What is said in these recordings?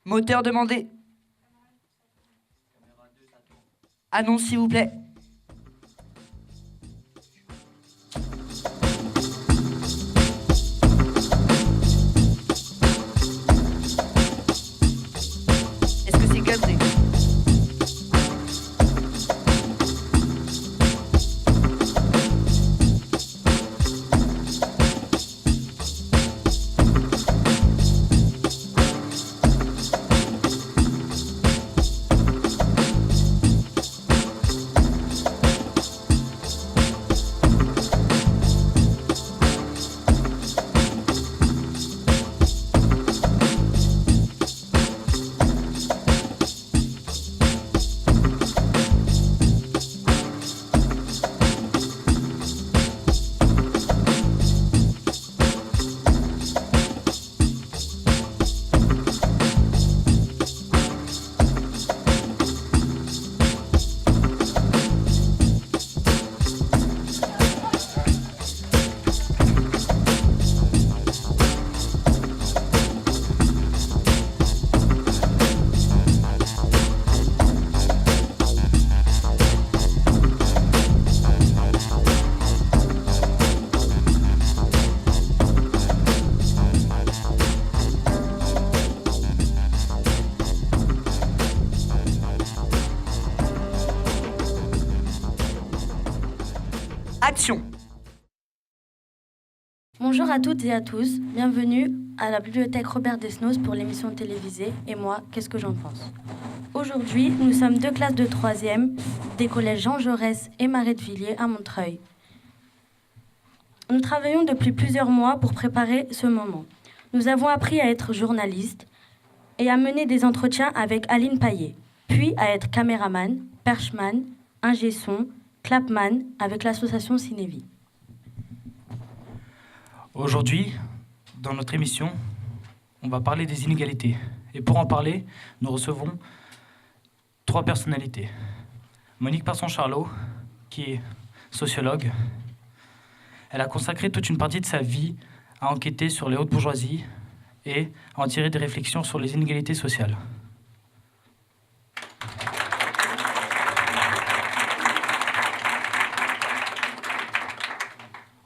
Moteur demandé. Annonce s'il vous plaît. Est-ce que c'est cadré? Action. Bonjour à toutes et à tous, bienvenue à la bibliothèque Robert Desnos pour l'émission télévisée « Et moi, qu'est-ce que j'en pense ?» Aujourd'hui, nous sommes deux classes de 3e des collèges Jean Jaurès et Marie de Villiers à Montreuil. Nous travaillons depuis plusieurs mois pour préparer ce moment. Nous avons appris à être journalistes et à mener des entretiens avec Aline Paillet, puis à être caméraman, perchman, ingé son, clapman avec l'association Cinévie. Aujourd'hui, dans notre émission, on va parler des inégalités. Et pour en parler, nous recevons 3 personnalités. Monique Pinson-Charlot, qui est sociologue. Elle a consacré toute une partie de sa vie à enquêter sur les hautes bourgeoisies et à en tirer des réflexions sur les inégalités sociales.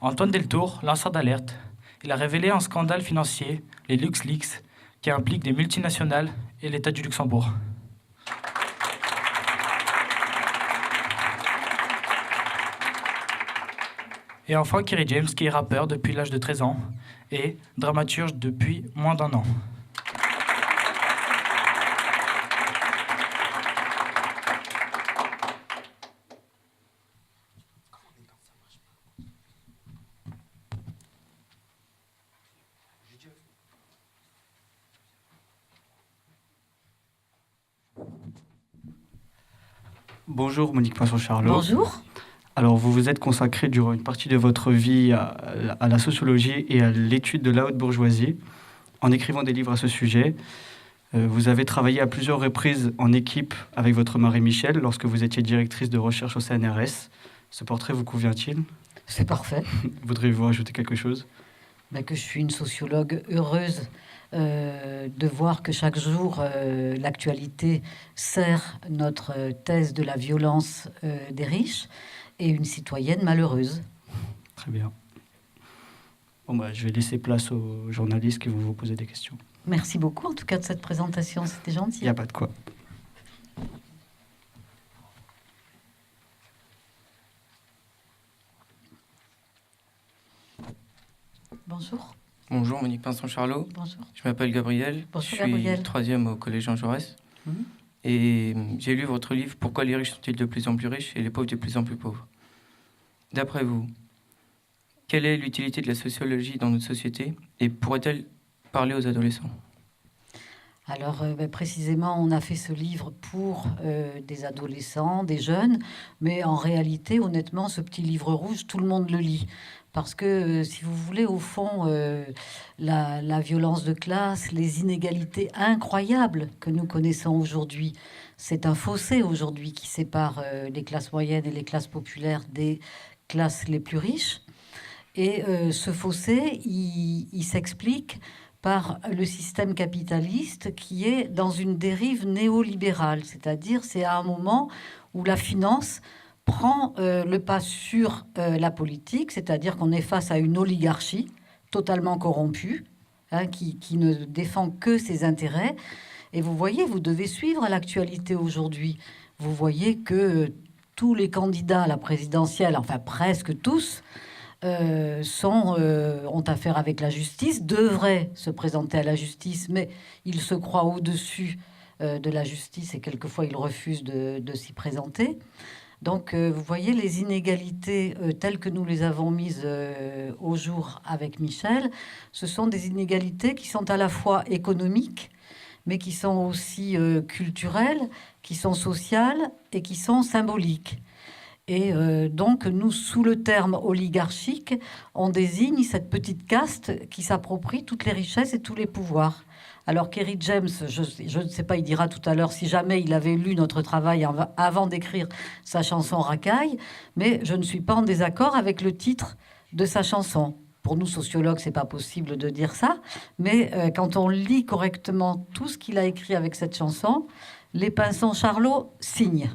Antoine Deltour, lanceur d'alerte, il a révélé un scandale financier, les LuxLeaks, qui implique des multinationales et l'État du Luxembourg. Et enfin, Kerry James, qui est rappeur depuis l'âge de 13 ans et dramaturge depuis moins d'1 an. Bonjour Monique Pinson-Charlot. Bonjour. Alors vous vous êtes consacrée durant une partie de votre vie à la sociologie et à l'étude de la haute bourgeoisie en écrivant des livres à ce sujet. Vous avez travaillé à plusieurs reprises en équipe avec votre mari Michel lorsque vous étiez directrice de recherche au CNRS. Ce portrait vous convient-il? C'est parfait. Voudriez-vous ajouter quelque chose? Que je suis une sociologue heureuse de voir que chaque jour l'actualité sert notre thèse de la violence des riches et une citoyenne malheureuse. Très bien. Bon, je vais laisser place aux journalistes qui vont vous poser des questions. Merci beaucoup en tout cas de cette présentation, c'était gentil. Il n'y a pas de quoi. Bonjour. Bonjour, Monique Pinson-Charlot. Bonjour. Je m'appelle Gabriel. Bonjour, je suis Gabriel. 3e au collège Jean Jaurès. Et j'ai lu votre livre « Pourquoi les riches sont-ils de plus en plus riches et les pauvres de plus en plus pauvres ?» D'après vous, quelle est l'utilité de la sociologie dans notre société et pourrait-elle parler aux adolescents? Alors, précisément, on a fait ce livre pour des adolescents, des jeunes, mais en réalité, honnêtement, ce petit livre rouge, tout le monde le lit. Parce que, si vous voulez, au fond, la violence de classe, les inégalités incroyables que nous connaissons aujourd'hui, c'est un fossé aujourd'hui qui sépare les classes moyennes et les classes populaires des classes les plus riches. Et ce fossé, il s'explique par le système capitaliste qui est dans une dérive néolibérale. C'est-à-dire, c'est à un moment où la finance prend le pas sur la politique, c'est-à-dire qu'on est face à une oligarchie totalement corrompue, qui ne défend que ses intérêts. Et vous voyez, vous devez suivre l'actualité aujourd'hui. Vous voyez que tous les candidats à la présidentielle, enfin presque tous, ont affaire avec la justice, devraient se présenter à la justice, mais ils se croient au-dessus de la justice et quelquefois ils refusent de s'y présenter. Donc vous voyez les inégalités telles que nous les avons mises au jour avec Michel, ce sont des inégalités qui sont à la fois économiques, mais qui sont aussi culturelles, qui sont sociales et qui sont symboliques. Et donc, nous, sous le terme oligarchique, on désigne cette petite caste qui s'approprie toutes les richesses et tous les pouvoirs. Alors Kerry James, je ne sais pas, il dira tout à l'heure si jamais il avait lu notre travail avant d'écrire sa chanson Racaille, mais je ne suis pas en désaccord avec le titre de sa chanson. Pour nous, sociologues, c'est pas possible de dire ça, mais quand on lit correctement tout ce qu'il a écrit avec cette chanson, les Pinsons Charlot signent.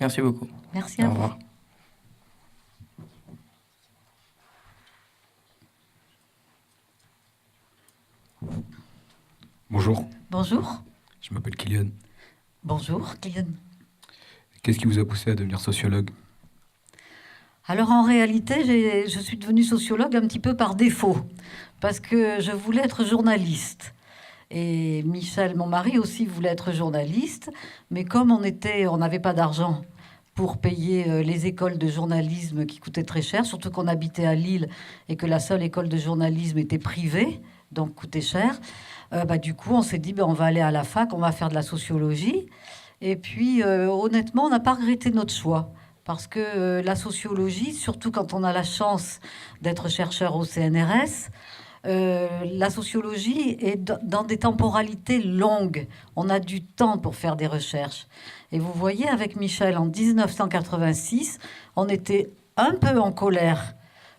Merci beaucoup. Merci à Au vous. revoir. Bonjour, Bonjour. je m'appelle Kylian. Bonjour, Kylian. Qu'est-ce qui vous a poussé à devenir sociologue? Alors en réalité, je suis devenue sociologue un petit peu par défaut, parce que je voulais être journaliste. Et Michel, mon mari, aussi voulait être journaliste, mais comme on n'avait pas d'argent pour payer les écoles de journalisme qui coûtaient très cher, surtout qu'on habitait à Lille et que la seule école de journalisme était privée, donc coûtait cher, du coup on s'est dit, on va aller à la fac, on va faire de la sociologie. Et puis honnêtement, on n'a pas regretté notre choix. Parce que la sociologie, surtout quand on a la chance d'être chercheur au CNRS, la sociologie est dans des temporalités longues. On a du temps pour faire des recherches. Et vous voyez, avec Michel, en 1986, on était un peu en colère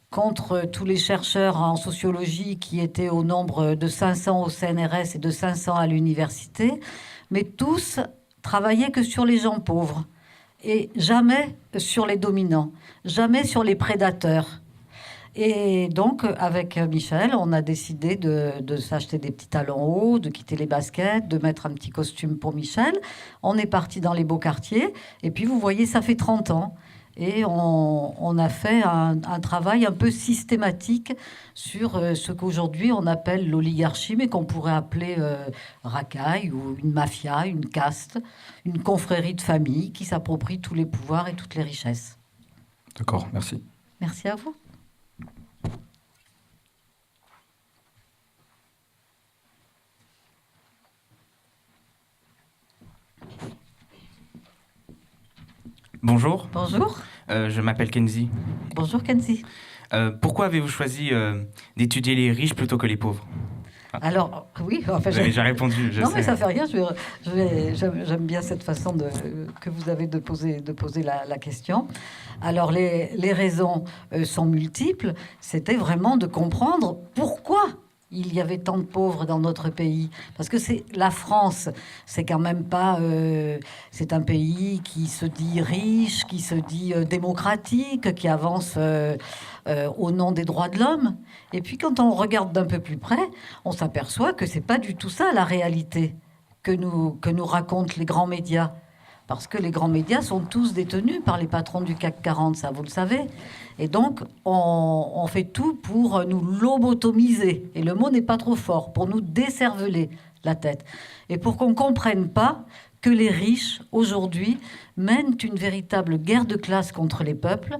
contre tous les chercheurs en sociologie qui étaient au nombre de 500 au CNRS et de 500 à l'université, mais tous travaillaient que sur les gens pauvres. Et jamais sur les dominants, jamais sur les prédateurs. Et donc, avec Michel, on a décidé de s'acheter des petits talons hauts, de quitter les baskets, de mettre un petit costume pour Michel. On est parti dans les beaux quartiers. Et puis, vous voyez, ça fait 30 ans. Et on a fait un travail un peu systématique sur ce qu'aujourd'hui on appelle l'oligarchie, mais qu'on pourrait appeler racaille ou une mafia, une caste, une confrérie de famille qui s'approprie tous les pouvoirs et toutes les richesses. D'accord, merci. Merci à vous. Bonjour, Bonjour. je m'appelle Kenzie. Bonjour Kenzie. Pourquoi avez-vous choisi d'étudier les riches plutôt que les pauvres? Alors, oui, enfin, Vous avez déjà répondu, je non, sais. mais ça fait rien. J'aime bien cette façon que vous avez de poser la question. Alors, les raisons sont multiples. C'était vraiment de comprendre pourquoi il y avait tant de pauvres dans notre pays. Parce que la France, c'est quand même pas... c'est un pays qui se dit riche, qui se dit démocratique, qui avance au nom des droits de l'homme. Et puis quand on regarde d'un peu plus près, on s'aperçoit que c'est pas du tout ça la réalité que nous racontent les grands médias. Parce que les grands médias sont tous détenus par les patrons du CAC 40, ça vous le savez. Et donc, on fait tout pour nous lobotomiser. Et le mot n'est pas trop fort, pour nous décerveler la tête. Et pour qu'on ne comprenne pas que les riches, aujourd'hui, mènent une véritable guerre de classe contre les peuples.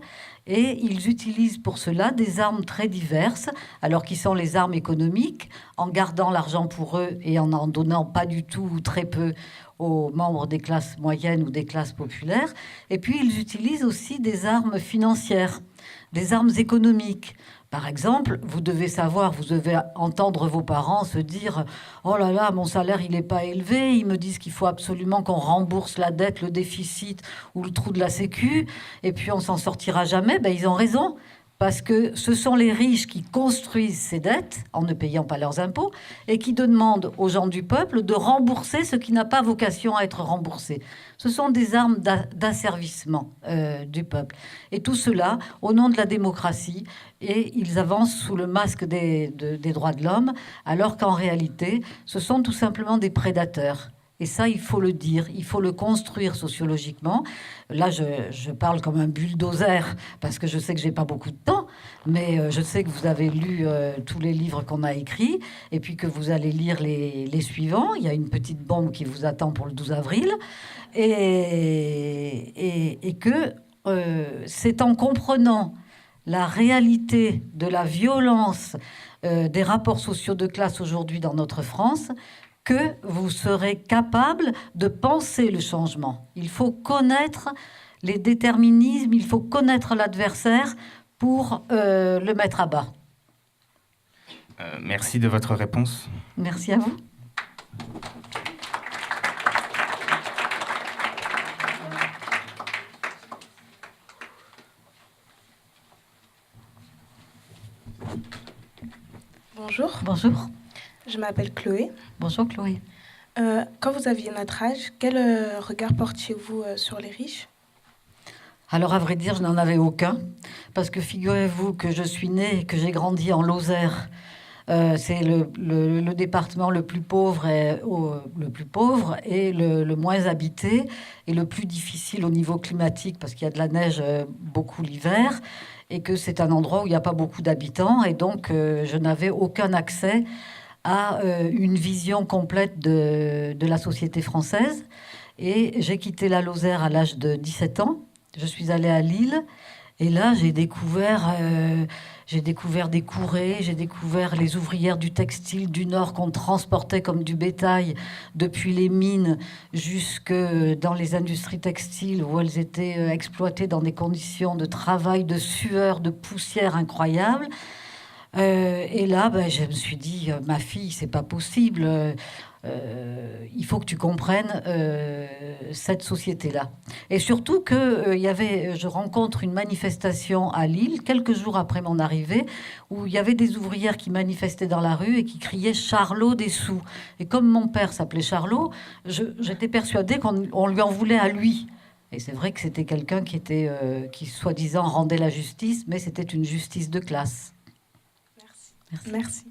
Et ils utilisent pour cela des armes très diverses, alors qui sont les armes économiques, en gardant l'argent pour eux et en n'en donnant pas du tout ou très peu aux membres des classes moyennes ou des classes populaires. Et puis, ils utilisent aussi des armes financières, des armes économiques. Par exemple, vous devez entendre vos parents se dire « Oh là là, mon salaire, il n'est pas élevé. Ils me disent qu'il faut absolument qu'on rembourse la dette, le déficit ou le trou de la sécu. Et puis, on s'en sortira jamais. » Ils ont raison. parce que ce sont les riches qui construisent ces dettes en ne payant pas leurs impôts et qui demandent aux gens du peuple de rembourser ce qui n'a pas vocation à être remboursé. Ce sont des armes d'asservissement du peuple. Et tout cela au nom de la démocratie, et ils avancent sous le masque des droits de l'homme, alors qu'en réalité, ce sont tout simplement des prédateurs. Et ça, il faut le dire, il faut le construire sociologiquement. Là, je parle comme un bulldozer, parce que je sais que j'ai pas beaucoup de temps, mais je sais que vous avez lu tous les livres qu'on a écrits, et puis que vous allez lire les suivants. Il y a une petite bombe qui vous attend pour le 12 avril, et que c'est en comprenant la réalité de la violence des rapports sociaux de classe aujourd'hui dans notre France que vous serez capable de penser le changement. Il faut connaître les déterminismes, il faut connaître l'adversaire pour le mettre à bas. Merci de votre réponse. Merci à vous. Bonjour. Bonjour. Je m'appelle Chloé. Bonjour Chloé. Quand vous aviez notre âge, quel regard portiez-vous sur les riches? Alors à vrai dire, je n'en avais aucun, parce que figurez-vous que je suis née et que j'ai grandi en Lozère. C'est le département le plus pauvre et le moins habité et le plus difficile au niveau climatique, parce qu'il y a de la neige beaucoup l'hiver et que c'est un endroit où il n'y a pas beaucoup d'habitants, et donc je n'avais aucun accès à une vision complète de la société française. Et j'ai quitté la Lozère à l'âge de 17 ans. Je suis allée à Lille, et là j'ai découvert des courées, j'ai découvert les ouvrières du textile du Nord qu'on transportait comme du bétail depuis les mines jusque dans les industries textiles où elles étaient exploitées dans des conditions de travail, de sueur, de poussière incroyables. Et là, je me suis dit, ma fille, c'est pas possible. Il faut que tu comprennes cette société-là. Et surtout que je rencontre une manifestation à Lille, quelques jours après mon arrivée, où il y avait des ouvrières qui manifestaient dans la rue et qui criaient Charlot des sous. Et comme mon père s'appelait Charlot, j'étais persuadée qu'on lui en voulait à lui. Et c'est vrai que c'était quelqu'un qui soi-disant rendait la justice, mais c'était une justice de classe. Merci.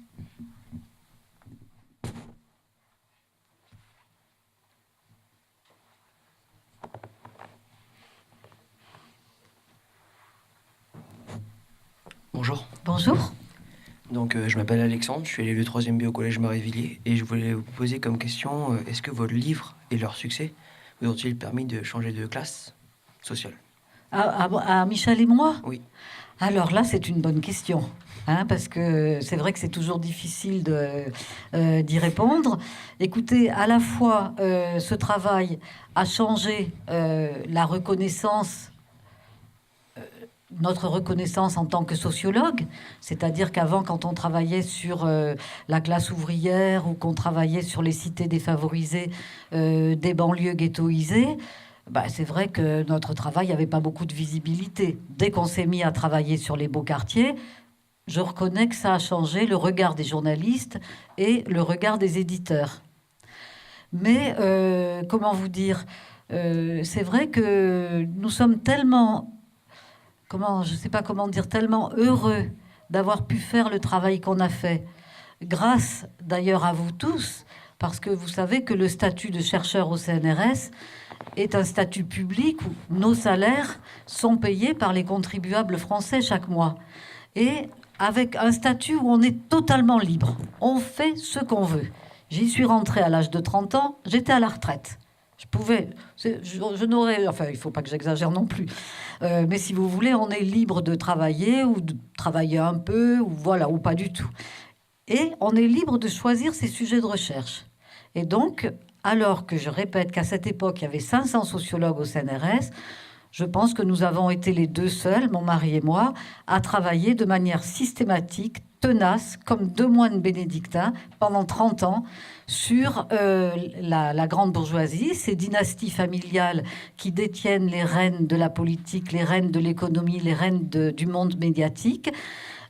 Bonjour. Bonjour. Donc, je m'appelle Alexandre, je suis élève de 3e B au collège Marie-Villiers et je voulais vous poser comme question, est-ce que vos livres et leur succès vous ont-ils permis de changer de classe sociale? À Michel et moi? Oui. Alors là, c'est une bonne question. Parce que c'est vrai que c'est toujours difficile d'y répondre. Écoutez, à la fois, ce travail a changé la reconnaissance, notre reconnaissance en tant que sociologue, c'est-à-dire qu'avant, quand on travaillait sur la classe ouvrière ou qu'on travaillait sur les cités défavorisées des banlieues ghettoisées, c'est vrai que notre travail n'avait pas beaucoup de visibilité. Dès qu'on s'est mis à travailler sur les beaux quartiers, je reconnais que ça a changé le regard des journalistes et le regard des éditeurs. Mais, comment vous dire, c'est vrai que nous sommes tellement, je ne sais pas comment dire, tellement heureux d'avoir pu faire le travail qu'on a fait, grâce d'ailleurs à vous tous, parce que vous savez que le statut de chercheur au CNRS est un statut public où nos salaires sont payés par les contribuables français chaque mois. Et avec un statut où on est totalement libre. On fait ce qu'on veut. J'y suis rentrée à l'âge de 30 ans, j'étais à la retraite. Je n'aurais... Enfin, il ne faut pas que j'exagère non plus. Mais si vous voulez, on est libre de travailler ou de travailler un peu, ou voilà, ou pas du tout. Et on est libre de choisir ses sujets de recherche. Et donc, alors que je répète qu'à cette époque, il y avait 500 sociologues au CNRS, je pense que nous avons été les deux seuls, mon mari et moi, à travailler de manière systématique tenace, comme 2 moines bénédictins, pendant 30 ans, sur la grande bourgeoisie, ces dynasties familiales qui détiennent les rênes de la politique, les rênes de l'économie, les rênes du monde médiatique,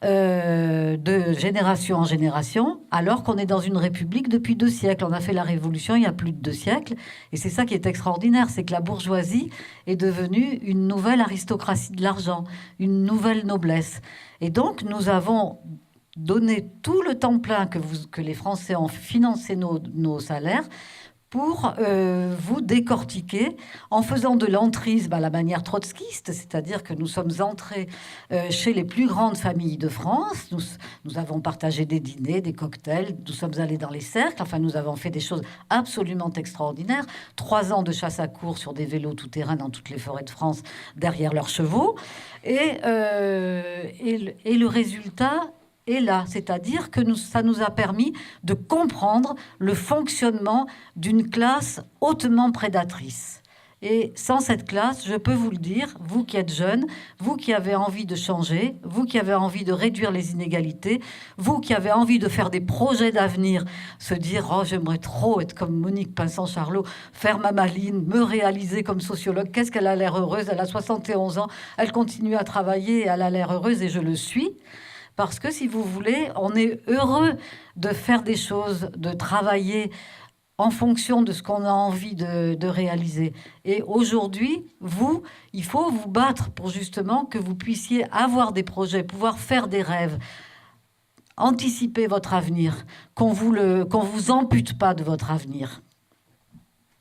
de génération en génération, alors qu'on est dans une république depuis 2 siècles. On a fait la révolution il y a plus de 2 siècles, et c'est ça qui est extraordinaire, c'est que la bourgeoisie est devenue une nouvelle aristocratie de l'argent, une nouvelle noblesse. Et donc, nous avons donné tout le temps plein que les Français ont financé nos salaires pour vous décortiquer en faisant de l'entrisme à la manière trotskiste, c'est-à-dire que nous sommes entrés chez les plus grandes familles de France, nous avons partagé des dîners, des cocktails, nous sommes allés dans les cercles, enfin nous avons fait des choses absolument extraordinaires, 3 ans de chasse à courre sur des vélos tout-terrain dans toutes les forêts de France derrière leurs chevaux, et le résultat est là, c'est-à-dire que ça nous a permis de comprendre le fonctionnement d'une classe hautement prédatrice. Et sans cette classe, je peux vous le dire, vous qui êtes jeunes, vous qui avez envie de changer, vous qui avez envie de réduire les inégalités, vous qui avez envie de faire des projets d'avenir, se dire « Oh, j'aimerais trop être comme Monique Pinson-Charlot, faire ma maline, me réaliser comme sociologue. Qu'est-ce qu'elle a l'air heureuse, elle a 71 ans, elle continue à travailler, elle a l'air heureuse et je le suis. » Parce que, si vous voulez, on est heureux de faire des choses, de travailler en fonction de ce qu'on a envie de réaliser. Et aujourd'hui, il faut vous battre pour justement que vous puissiez avoir des projets, pouvoir faire des rêves, anticiper votre avenir, qu'on vous ampute pas de votre avenir.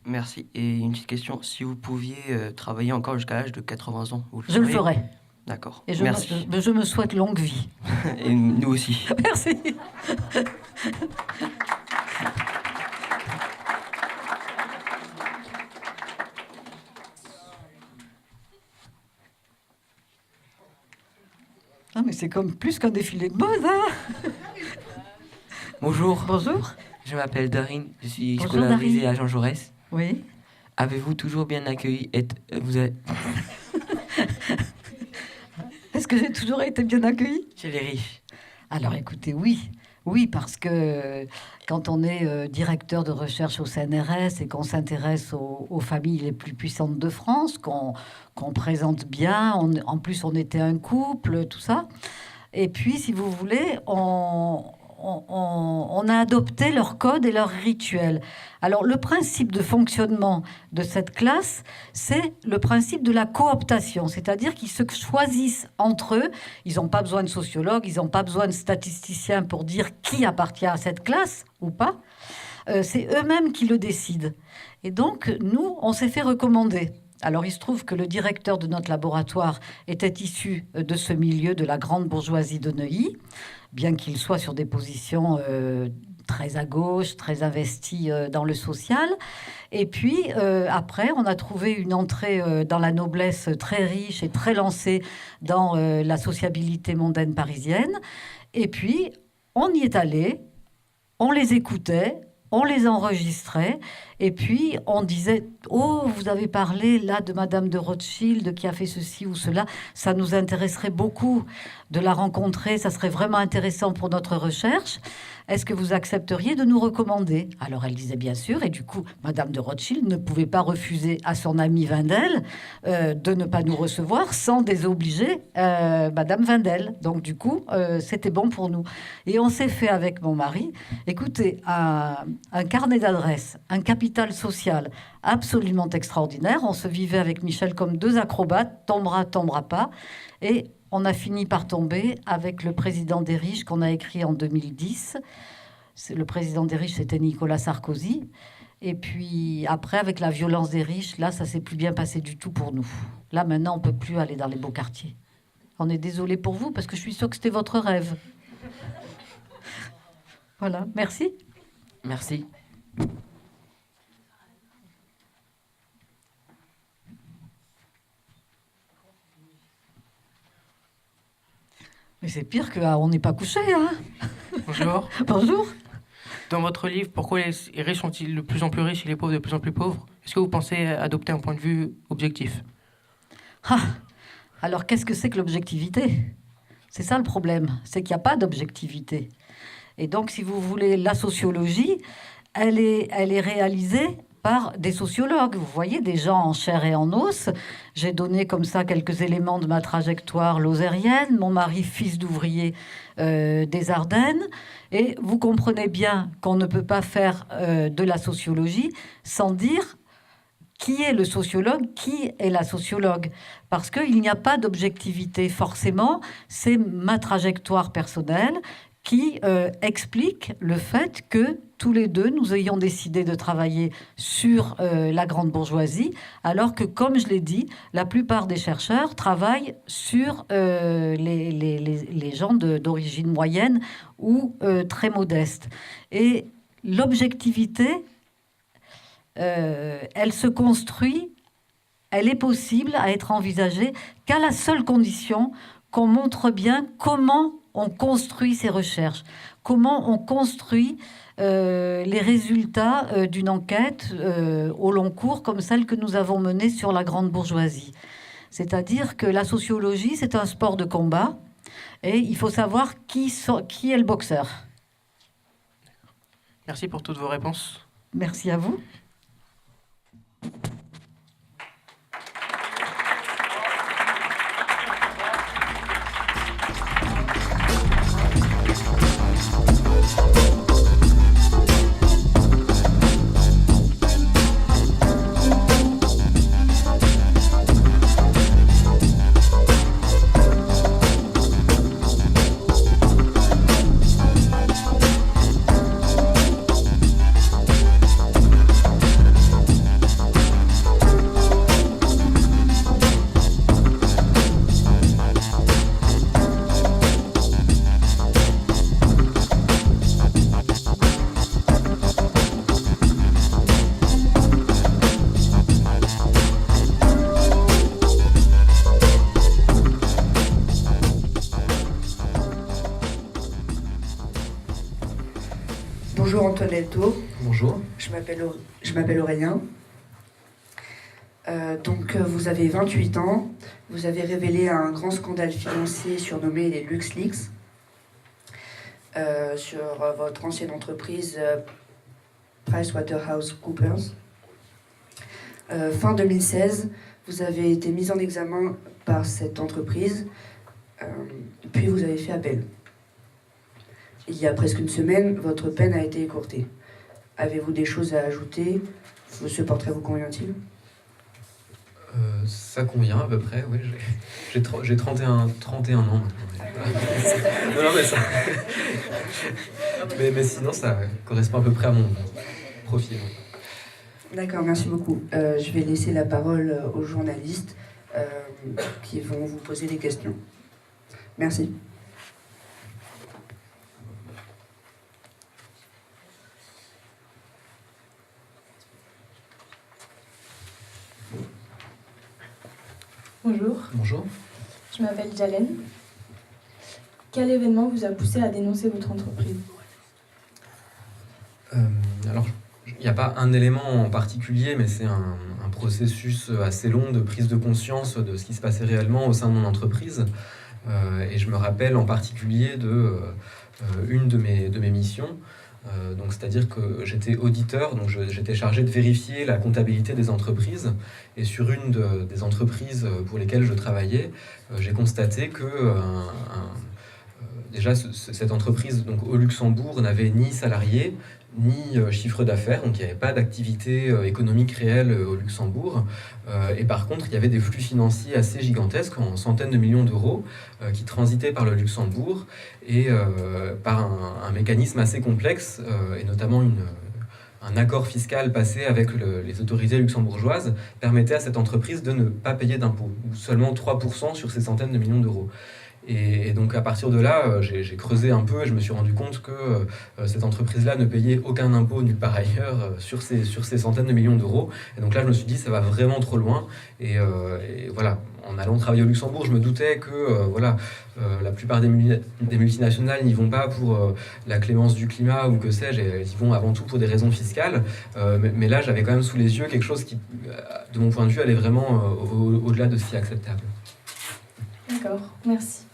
Merci. Et une petite question, si vous pouviez travailler encore jusqu'à l'âge de 80 ans, vous Je le ferais. D'accord. Et Merci. je me souhaite longue vie. Et nous aussi. Merci. Ah, mais c'est comme plus qu'un défilé de mode, hein. Bonjour. Bonjour. Je m'appelle Darine, je suis Bonjour, scolarisée Darine. à Jean Jaurès. Oui. Avez-vous toujours bien accueilli Est-ce que j'ai toujours été bien accueillie chez les riches? Alors écoutez, oui. Oui, parce que quand on est directeur de recherche au CNRS et qu'on s'intéresse aux familles les plus puissantes de France, qu'on présente bien, en plus on était un couple, tout ça. Et puis, si vous voulez, on a adopté leurs codes et leurs rituels. Alors, le principe de fonctionnement de cette classe, c'est le principe de la cooptation, c'est-à-dire qu'ils se choisissent entre eux. Ils n'ont pas besoin de sociologues, ils n'ont pas besoin de statisticiens pour dire qui appartient à cette classe ou pas. C'est eux-mêmes qui le décident. Et donc, nous, on s'est fait recommander. Alors, il se trouve que le directeur de notre laboratoire était issu de ce milieu de la grande bourgeoisie de Neuilly, bien qu'il soit sur des positions très à gauche, très investi dans le social. Et puis, après, on a trouvé une entrée dans la noblesse très riche et très lancée dans la sociabilité mondaine parisienne. Et puis, on y est allé, on les écoutait, on les enregistrait, et puis on disait « Oh, vous avez parlé là de Madame de Rothschild qui a fait ceci ou cela, ça nous intéresserait beaucoup de la rencontrer, ça serait vraiment intéressant pour notre recherche. Est-ce que vous accepteriez de nous recommander ?» Alors elle disait bien sûr, et du coup, Madame de Rothschild ne pouvait pas refuser à son ami Wendel de ne pas nous recevoir sans désobliger Madame Wendel. Donc du coup, c'était bon pour nous. Et on s'est fait avec mon mari, écoutez, un carnet d'adresses, un capital social absolument extraordinaire. On se vivait avec Michel comme 2 acrobates, tombera, tombera pas. Et on a fini par tomber avec le président des riches qu'on a écrit en 2010. Le président des riches, c'était Nicolas Sarkozy. Et puis après, avec la violence des riches, là, ça s'est plus bien passé du tout pour nous. Là, maintenant, on peut plus aller dans les beaux quartiers. On est désolé pour vous, parce que je suis sûre que c'était votre rêve. Voilà, merci. Merci. Mais c'est pire qu'on n'est pas couché, hein. Bonjour. Bonjour. Dans votre livre, pourquoi les riches sont-ils de plus en plus riches et les pauvres de plus en plus pauvres? Est-ce que vous pensez adopter un point de vue objectif? Ah, alors, qu'est-ce que c'est que l'objectivité? C'est ça le problème, c'est qu'il n'y a pas d'objectivité. Et donc, si vous voulez, la sociologie, elle est réalisée par des sociologues. Vous voyez, des gens en chair et en os. J'ai donné comme ça quelques éléments de ma trajectoire lozérienne. Mon mari, fils d'ouvrier des Ardennes. Et vous comprenez bien qu'on ne peut pas faire de la sociologie sans dire qui est le sociologue, qui est la sociologue. Parce qu'il n'y a pas d'objectivité. Forcément, c'est ma trajectoire personnelle qui explique le fait que tous les deux, nous ayons décidé de travailler sur la grande bourgeoisie, alors que, comme je l'ai dit, la plupart des chercheurs travaillent sur les gens d'origine moyenne ou très modeste. Et l'objectivité, elle se construit, elle est possible à être envisagée qu'à la seule condition qu'on montre bien comment on construit ces recherches, comment on construit les résultats d'une enquête au long cours comme celle que nous avons menée sur la grande bourgeoisie. C'est-à-dire que la sociologie, c'est un sport de combat et il faut savoir qui est le boxeur. Merci pour toutes vos réponses. Merci à vous. Bonjour Antoinetto. Bonjour. Je m'appelle Aurélien. Donc vous avez 28 ans. Vous avez révélé un grand scandale financier surnommé les LuxLeaks sur votre ancienne entreprise PricewaterhouseCoopers. Fin 2016, vous avez été mis en examen par cette entreprise, puis vous avez fait appel. Il y a presque une semaine, votre peine a été écourtée. Avez-vous des choses à ajouter? Ce portrait vous convient-il? Ça convient à peu près, oui. J'ai 31 ans maintenant. Non, mais ça... mais sinon, ça correspond à peu près à mon profil. D'accord, merci beaucoup. Je vais laisser la parole aux journalistes qui vont vous poser des questions. Merci. Bonjour. Bonjour. Je m'appelle Jalen. Quel événement vous a poussé à dénoncer votre entreprise? Alors, il n'y a pas un élément en particulier, mais c'est un processus assez long de prise de conscience de ce qui se passait réellement au sein de mon entreprise. Et je me rappelle en particulier de une de mes missions. Donc, c'est-à-dire que j'étais auditeur, donc j'étais chargé de vérifier la comptabilité des entreprises. Et sur une des entreprises pour lesquelles je travaillais, j'ai constaté que déjà cette entreprise donc, au Luxembourg n'avait ni salariés, ni chiffre d'affaires, donc il n'y avait pas d'activité économique réelle au Luxembourg. Et par contre, il y avait des flux financiers assez gigantesques, en centaines de millions d'euros, qui transitaient par le Luxembourg, et par un mécanisme assez complexe, et notamment un accord fiscal passé avec les autorités luxembourgeoises, permettait à cette entreprise de ne pas payer d'impôts, ou seulement 3% sur ces centaines de millions d'euros. Et donc à partir de là, j'ai creusé un peu et je me suis rendu compte que cette entreprise-là ne payait aucun impôt nulle part ailleurs sur ces centaines de millions d'euros. Et donc là, je me suis dit, ça va vraiment trop loin. Et voilà, en allant travailler au Luxembourg, je me doutais que la plupart des multinationales n'y vont pas pour la clémence du climat ou que sais-je, elles y vont avant tout pour des raisons fiscales. Mais là, j'avais quand même sous les yeux quelque chose qui, de mon point de vue, allait vraiment au-delà de ce qui est acceptable. D'accord, merci.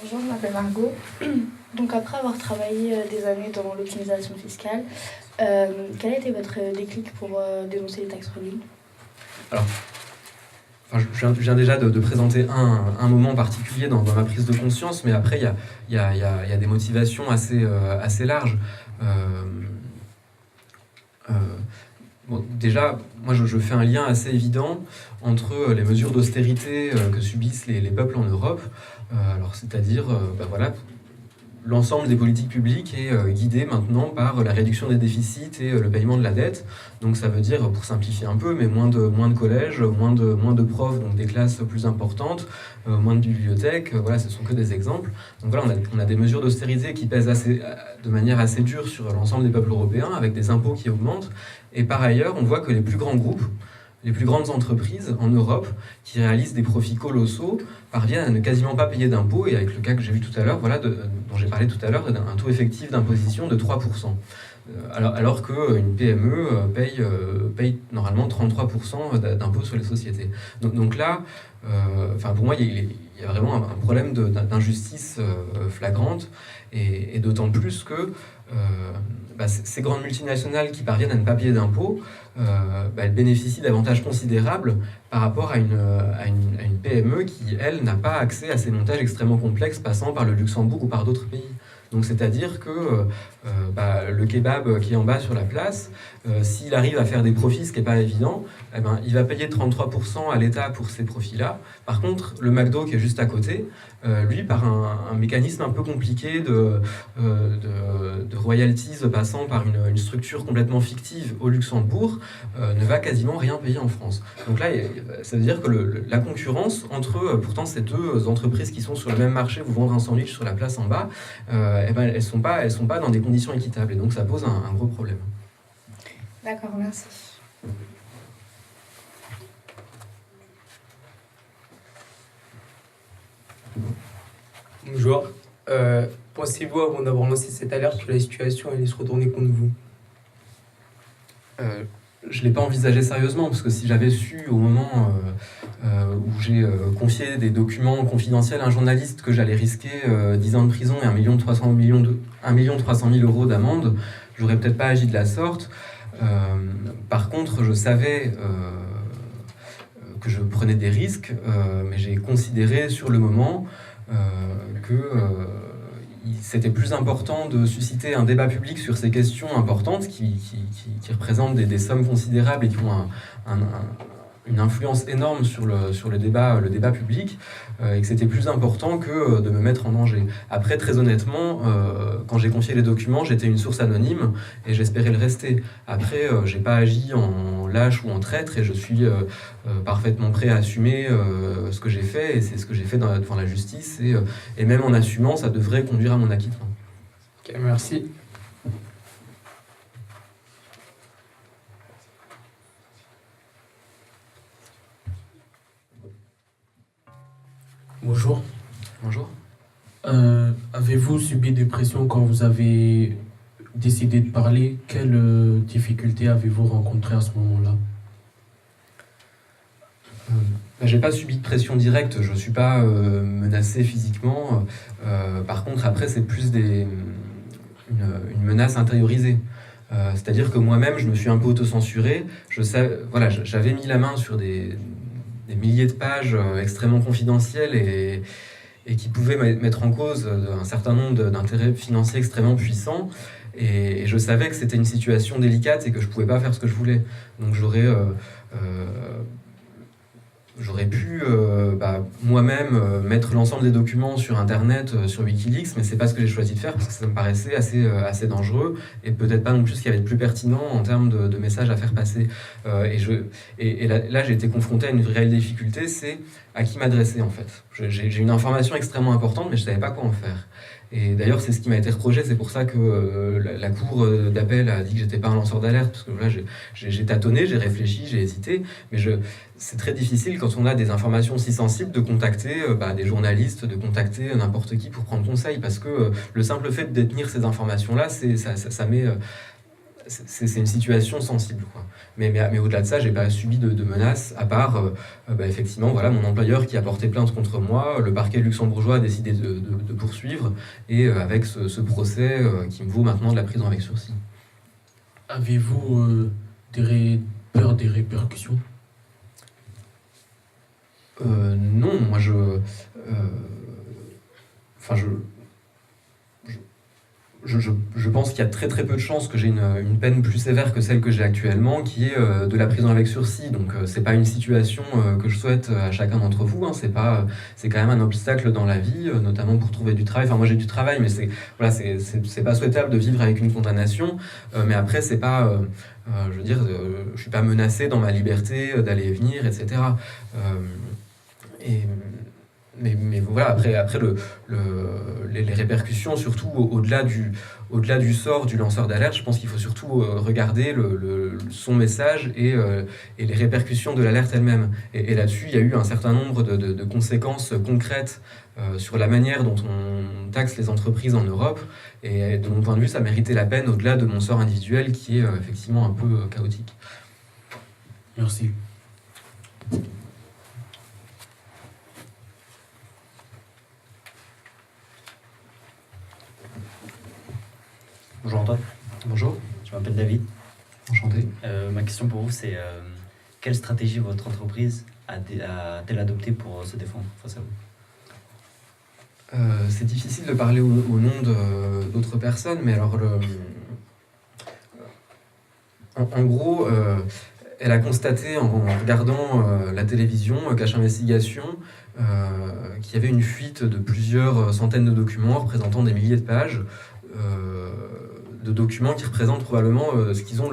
Bonjour, je m'appelle Margot. Donc après avoir travaillé des années dans l'optimisation fiscale, quel a été votre déclic pour dénoncer les taxes revenues? Alors, je viens déjà de présenter un moment particulier dans ma prise de conscience, mais après, il y a des motivations assez larges. Bon, déjà, moi, je fais un lien assez évident entre les mesures d'austérité que subissent les peuples en Europe, alors c'est-à-dire, voilà, l'ensemble des politiques publiques est guidé maintenant par la réduction des déficits et le paiement de la dette. Donc ça veut dire, pour simplifier un peu, mais moins de collèges, moins de profs, donc des classes plus importantes, moins de bibliothèques, voilà, ce sont que des exemples. Donc voilà, on a des mesures d'austérité qui pèsent de manière assez dure sur l'ensemble des peuples européens, avec des impôts qui augmentent. Et par ailleurs, on voit que les plus grands groupes, les plus grandes entreprises en Europe qui réalisent des profits colossaux parviennent à ne quasiment pas payer d'impôts, et avec le cas que j'ai vu tout à l'heure, voilà, dont j'ai parlé tout à l'heure, d'un taux effectif d'imposition de 3%. Alors qu'une PME paye normalement 33% d'impôts sur les sociétés. Donc là, pour moi, il y a vraiment un problème d'injustice flagrante, et d'autant plus que ces grandes multinationales qui parviennent à ne pas payer d'impôts, elles bénéficient d'avantages considérables par rapport à une PME qui, elle, n'a pas accès à ces montages extrêmement complexes passant par le Luxembourg ou par d'autres pays. Donc c'est-à-dire que le kebab qui est en bas sur la place, s'il arrive à faire des profits, ce qui n'est pas évident, il va payer 33% à l'État pour ces profits-là. Par contre, le McDo qui est juste à côté, lui, par un mécanisme un peu compliqué de royalties passant par une structure complètement fictive au Luxembourg, ne va quasiment rien payer en France. Donc là, ça veut dire que la concurrence entre, pourtant, ces deux entreprises qui sont sur le même marché, vous vendre un sandwich sur la place en bas, elles sont pas dans des conditions équitables, et donc ça pose un gros problème. D'accord, merci. Bonjour. Pensez-vous, avant d'avoir lancé cette alerte, que la situation allait se retourner contre vous? Je ne l'ai pas envisagé sérieusement, parce que si j'avais su au moment où j'ai confié des documents confidentiels à un journaliste que j'allais risquer 10 ans de prison et 1,3 million € d'amende, j'aurais peut-être pas agi de la sorte. Par contre, je savais que je prenais des risques, mais j'ai considéré sur le moment que c'était plus important de susciter un débat public sur ces questions importantes qui représentent des sommes considérables et qui ont une influence énorme sur le débat public, et que c'était plus important que de me mettre en danger. Après, très honnêtement, quand j'ai confié les documents, j'étais une source anonyme et j'espérais le rester. Après, j'ai pas agi en lâche ou en traître, et je suis parfaitement prêt à assumer ce que j'ai fait, et c'est ce que j'ai fait devant la justice, et même en assumant, ça devrait conduire à mon acquittement. Ok, merci. Bonjour. Bonjour. Avez-vous subi des pressions quand vous avez décidé de parler? Quelles difficultés avez-vous rencontrées à ce moment-là? J'ai pas subi de pression directe, je suis pas menacé physiquement. Par contre, après, c'est plus une menace intériorisée. C'est-à-dire que moi-même, je me suis un peu autocensuré. J'avais mis la main sur des milliers de pages extrêmement confidentielles et qui pouvaient mettre en cause un certain nombre d'intérêts financiers extrêmement puissants. Et je savais que c'était une situation délicate et que je pouvais pas faire ce que je voulais. Donc j'aurais pu moi-même mettre l'ensemble des documents sur Internet, sur Wikileaks, mais c'est pas ce que j'ai choisi de faire parce que ça me paraissait assez dangereux et peut-être pas non plus ce qui avait de plus pertinent en termes de messages à faire passer. Et là, j'ai été confronté à une réelle difficulté, c'est à qui m'adresser en fait. J'ai une information extrêmement importante, mais je savais pas quoi en faire. Et d'ailleurs, c'est ce qui m'a été reproché, c'est pour ça que la cour d'appel a dit que j'étais pas un lanceur d'alerte, parce que là, j'ai tâtonné, j'ai réfléchi, j'ai hésité, mais c'est très difficile quand on a des informations si sensibles de contacter des journalistes, de contacter n'importe qui pour prendre conseil, parce que le simple fait de détenir ces informations-là, ça met c'est une situation sensible, quoi. Mais au-delà de ça, j'ai pas subi de menaces, à part effectivement voilà, mon employeur qui a porté plainte contre moi, le parquet luxembourgeois a décidé de poursuivre, et avec ce procès qui me vaut maintenant de la prison avec sursis. Avez-vous peur des répercussions? Non, moi je pense qu'il y a très très peu de chances que j'ai une peine plus sévère que celle que j'ai actuellement, qui est de la prison avec sursis. Donc c'est pas une situation que je souhaite à chacun d'entre vous. Hein. C'est quand même un obstacle dans la vie, notamment pour trouver du travail. Enfin moi j'ai du travail, mais c'est pas souhaitable de vivre avec une condamnation. Mais après c'est pas, je suis pas menacé dans ma liberté d'aller et venir, etc. Mais voilà, après les répercussions, surtout au-delà du sort du lanceur d'alerte, je pense qu'il faut surtout regarder son message et les répercussions de l'alerte elle-même. Et là-dessus, il y a eu un certain nombre de conséquences concrètes sur la manière dont on taxe les entreprises en Europe. Et de mon point de vue, ça méritait la peine au-delà de mon sort individuel qui est effectivement un peu chaotique. Merci. Bonjour Antoine. Bonjour. Je m'appelle David. Enchanté. Ma question pour vous, c'est quelle stratégie votre entreprise a-t-elle adoptée pour se défendre face à vous? C'est difficile de parler au nom d'autres personnes, mais alors en gros, elle a constaté en regardant la télévision, Cache Investigation, qu'il y avait une fuite de plusieurs centaines de documents représentant des milliers de pages, de documents qui représentent probablement ce qu'ils ont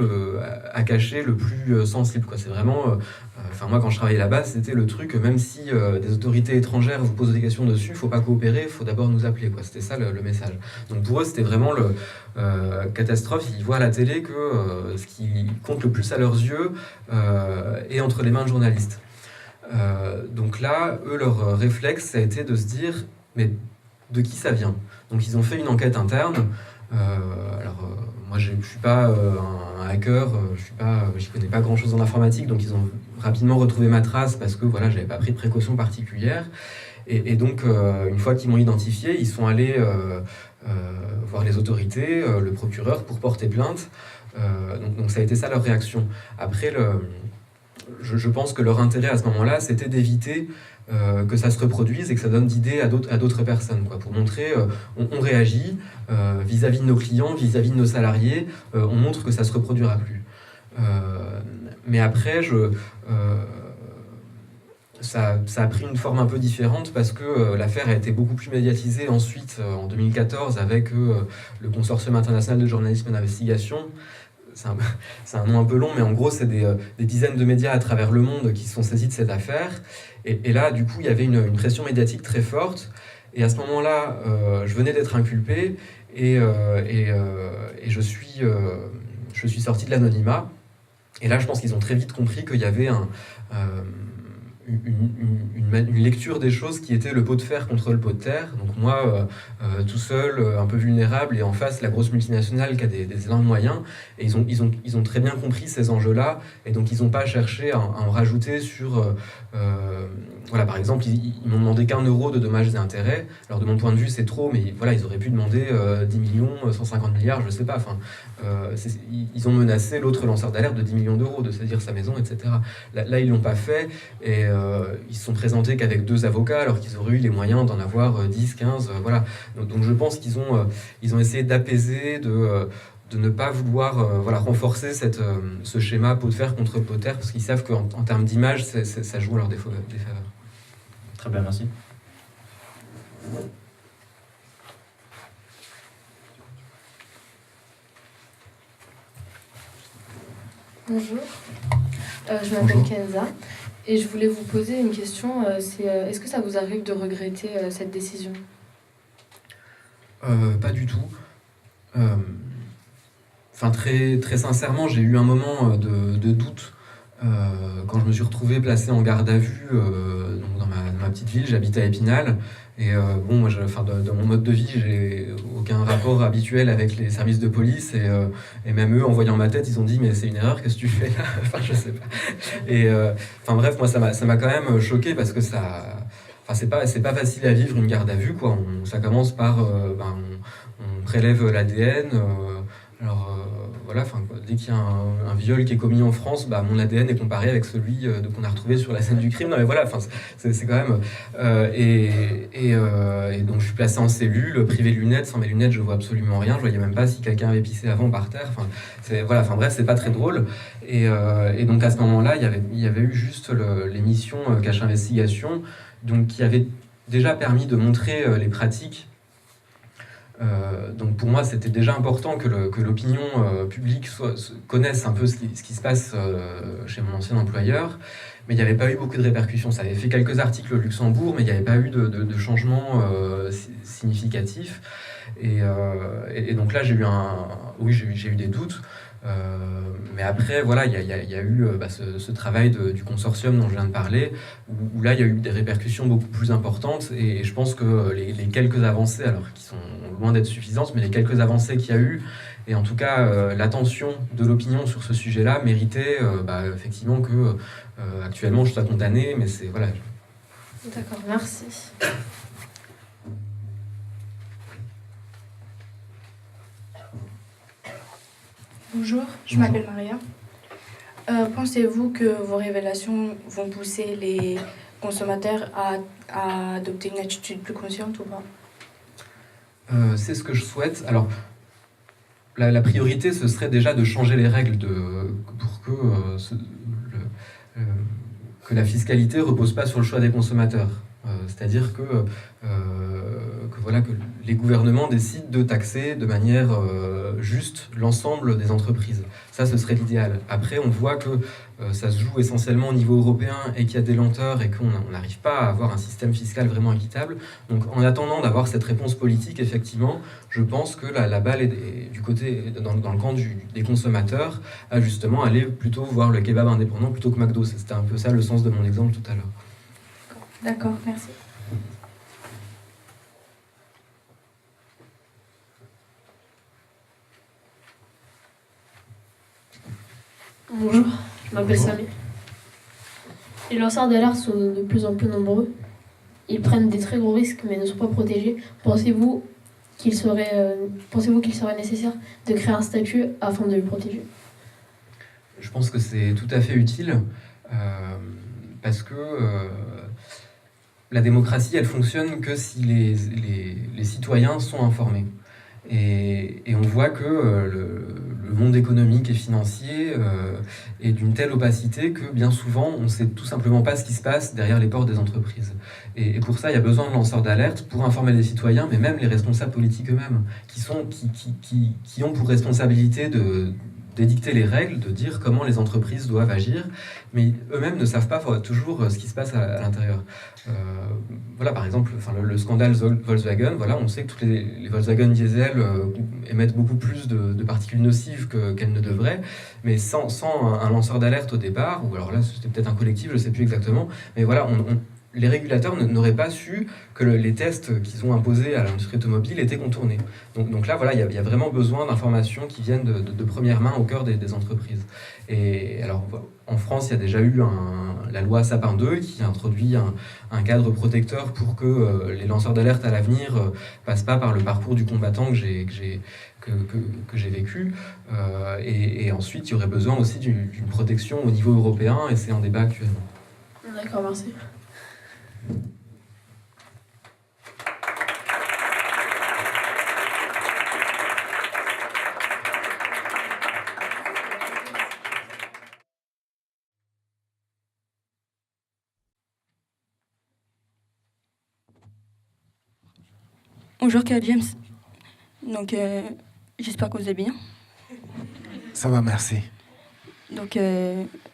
à cacher le plus sensible, quoi. C'est vraiment... moi, quand je travaillais là-bas, c'était le truc, même si des autorités étrangères vous posent des questions dessus, il ne faut pas coopérer, il faut d'abord nous appeler, quoi. C'était ça le message. Donc pour eux, c'était vraiment catastrophe. Ils voient à la télé que ce qui compte le plus à leurs yeux est entre les mains de journalistes. Donc là, eux, leur réflexe, ça a été de se dire, mais de qui ça vient? Donc ils ont fait une enquête interne. Moi je suis pas un hacker, je connais pas grand chose en informatique, donc ils ont rapidement retrouvé ma trace parce que voilà, j'avais pas pris de précautions particulières. Et donc une fois qu'ils m'ont identifié, ils sont allés voir les autorités, le procureur, pour porter plainte. Donc ça a été ça leur réaction. Après, je pense que leur intérêt à ce moment-là, c'était d'éviter que ça se reproduise et que ça donne d'idées à d'autres personnes, quoi, pour montrer on réagit vis-à-vis de nos clients, vis-à-vis de nos salariés, on montre que ça se reproduira plus. Mais après, ça a pris une forme un peu différente parce que l'affaire a été beaucoup plus médiatisée ensuite en 2014 avec le Consortium international de journalisme et d'investigation. C'est un nom un peu long, mais en gros, c'est des dizaines de médias à travers le monde qui se sont saisis de cette affaire. Et là, du coup, il y avait une pression médiatique très forte. Et à ce moment-là, je venais d'être inculpé et je suis sorti de l'anonymat. Et là, je pense qu'ils ont très vite compris qu'il y avait une lecture des choses qui était le pot de fer contre le pot de terre. Donc moi, tout seul, un peu vulnérable, et en face, la grosse multinationale qui a des énormes moyens. Et ils ont très bien compris ces enjeux-là, et donc ils n'ont pas cherché à en rajouter sur... voilà, par exemple, ils m'ont demandé qu'1 euro de dommages et intérêts. Alors de mon point de vue, c'est trop, mais voilà, ils auraient pu demander 10 millions, 150 milliards, je sais pas. Enfin, ils ont menacé l'autre lanceur d'alerte de 10 millions d'euros, de saisir sa maison, etc. Là, ils l'ont pas fait, et ils se sont présentés qu'avec 2 avocats, alors qu'ils auraient eu les moyens d'en avoir 10, 15, voilà. Donc je pense qu'ils ont essayé d'apaiser, de ne pas vouloir renforcer ce schéma pot de fer contre pot de terre, parce qu'ils savent qu'en termes d'image, ça joue à leur défaveur. Très bien, merci. Bonjour, je m'appelle Kenza et je voulais vous poser une question. Est-ce que ça vous arrive de regretter cette décision? Pas du tout. Très, très sincèrement, j'ai eu un moment de doute quand je me suis retrouvé placé en garde à vue donc dans ma petite ville, j'habite à Épinal. Et bon, moi, dans mon mode de vie, j'ai aucun rapport habituel avec les services de police. Et même eux, en voyant ma tête, ils ont dit mais c'est une erreur, qu'est-ce que tu fais là? Enfin, je sais pas. Et bref, moi, ça m'a quand même choqué parce que c'est pas facile à vivre une garde à vue, quoi. Ça commence par on prélève l'ADN. Voilà, dès qu'il y a un viol qui est commis en France, mon ADN est comparé avec celui qu'on a retrouvé sur la scène du crime. Non mais voilà, c'est quand même... et donc je suis placé en cellule, privé de lunettes. Sans mes lunettes, je vois absolument rien. Je voyais même pas si quelqu'un avait pissé avant par terre. Bref, c'est pas très drôle. Et donc à ce moment-là, il y avait eu juste l'émission Cache Investigation, donc qui avait déjà permis de montrer les pratiques. Donc pour moi, c'était déjà important que l'opinion publique connaisse un peu ce qui se passe chez mon ancien employeur, mais il n'y avait pas eu beaucoup de répercussions. Ça avait fait quelques articles au Luxembourg, mais il n'y avait pas eu de changement significatif. Et donc là, j'ai eu des doutes. Mais après, voilà, il y a eu ce travail du consortium dont je viens de parler, où là, il y a eu des répercussions beaucoup plus importantes. Et je pense que les quelques avancées, alors qui sont loin d'être suffisantes, mais les quelques avancées qu'il y a eu, et en tout cas l'attention de l'opinion sur ce sujet-là, méritait effectivement que actuellement je sois condamné. Mais c'est voilà. D'accord, merci. Bonjour, je m'appelle Maria. Pensez-vous que vos révélations vont pousser les consommateurs à adopter une attitude plus consciente ou pas? C'est ce que je souhaite. Alors, la priorité, ce serait déjà de changer les règles pour que la fiscalité ne repose pas sur le choix des consommateurs. C'est-à-dire que les gouvernements décident de taxer de manière juste l'ensemble des entreprises. Ça, ce serait l'idéal. Après, on voit que ça se joue essentiellement au niveau européen et qu'il y a des lenteurs et qu'on n'arrive pas à avoir un système fiscal vraiment équitable. Donc, en attendant d'avoir cette réponse politique, effectivement, je pense que la balle est du côté, dans le camp des consommateurs, à justement aller plutôt voir le kebab indépendant plutôt que McDo. C'était un peu ça le sens de mon exemple tout à l'heure. D'accord, merci. Bonjour, je m'appelle Samy. Les lanceurs d'alerte sont de plus en plus nombreux. Ils prennent des très gros risques mais ne sont pas protégés. Pensez-vous qu'il serait nécessaire de créer un statut afin de les protéger? Je pense que c'est tout à fait utile parce que la démocratie, elle fonctionne que si les citoyens sont informés. Et on voit que le monde économique et financier est d'une telle opacité que bien souvent, on ne sait tout simplement pas ce qui se passe derrière les portes des entreprises. Et pour ça, il y a besoin de lanceurs d'alerte pour informer les citoyens, mais même les responsables politiques eux-mêmes, qui ont pour responsabilité d'édicter les règles, de dire comment les entreprises doivent agir, mais eux-mêmes ne savent pas toujours ce qui se passe à l'intérieur. Voilà, par exemple, le scandale Volkswagen, voilà, on sait que toutes les Volkswagen diesel émettent beaucoup plus de particules nocives qu'elles ne devraient, mais sans un lanceur d'alerte au départ, ou alors là, c'était peut-être un collectif, je ne sais plus exactement, mais voilà, les régulateurs n'auraient pas su que les tests qu'ils ont imposés à l'industrie automobile étaient contournés. Donc là, voilà, il y a vraiment besoin d'informations qui viennent de première main au cœur des entreprises. Et alors, en France, il y a déjà eu la loi Sapin 2 qui a introduit un cadre protecteur pour que les lanceurs d'alerte à l'avenir passent pas par le parcours du combattant que j'ai vécu. Et ensuite, il y aurait besoin aussi d'une protection au niveau européen, et c'est en débat actuellement. D'accord, merci. Bonjour Kyle James. Donc j'espère que vous allez bien. Ça va, merci. Donc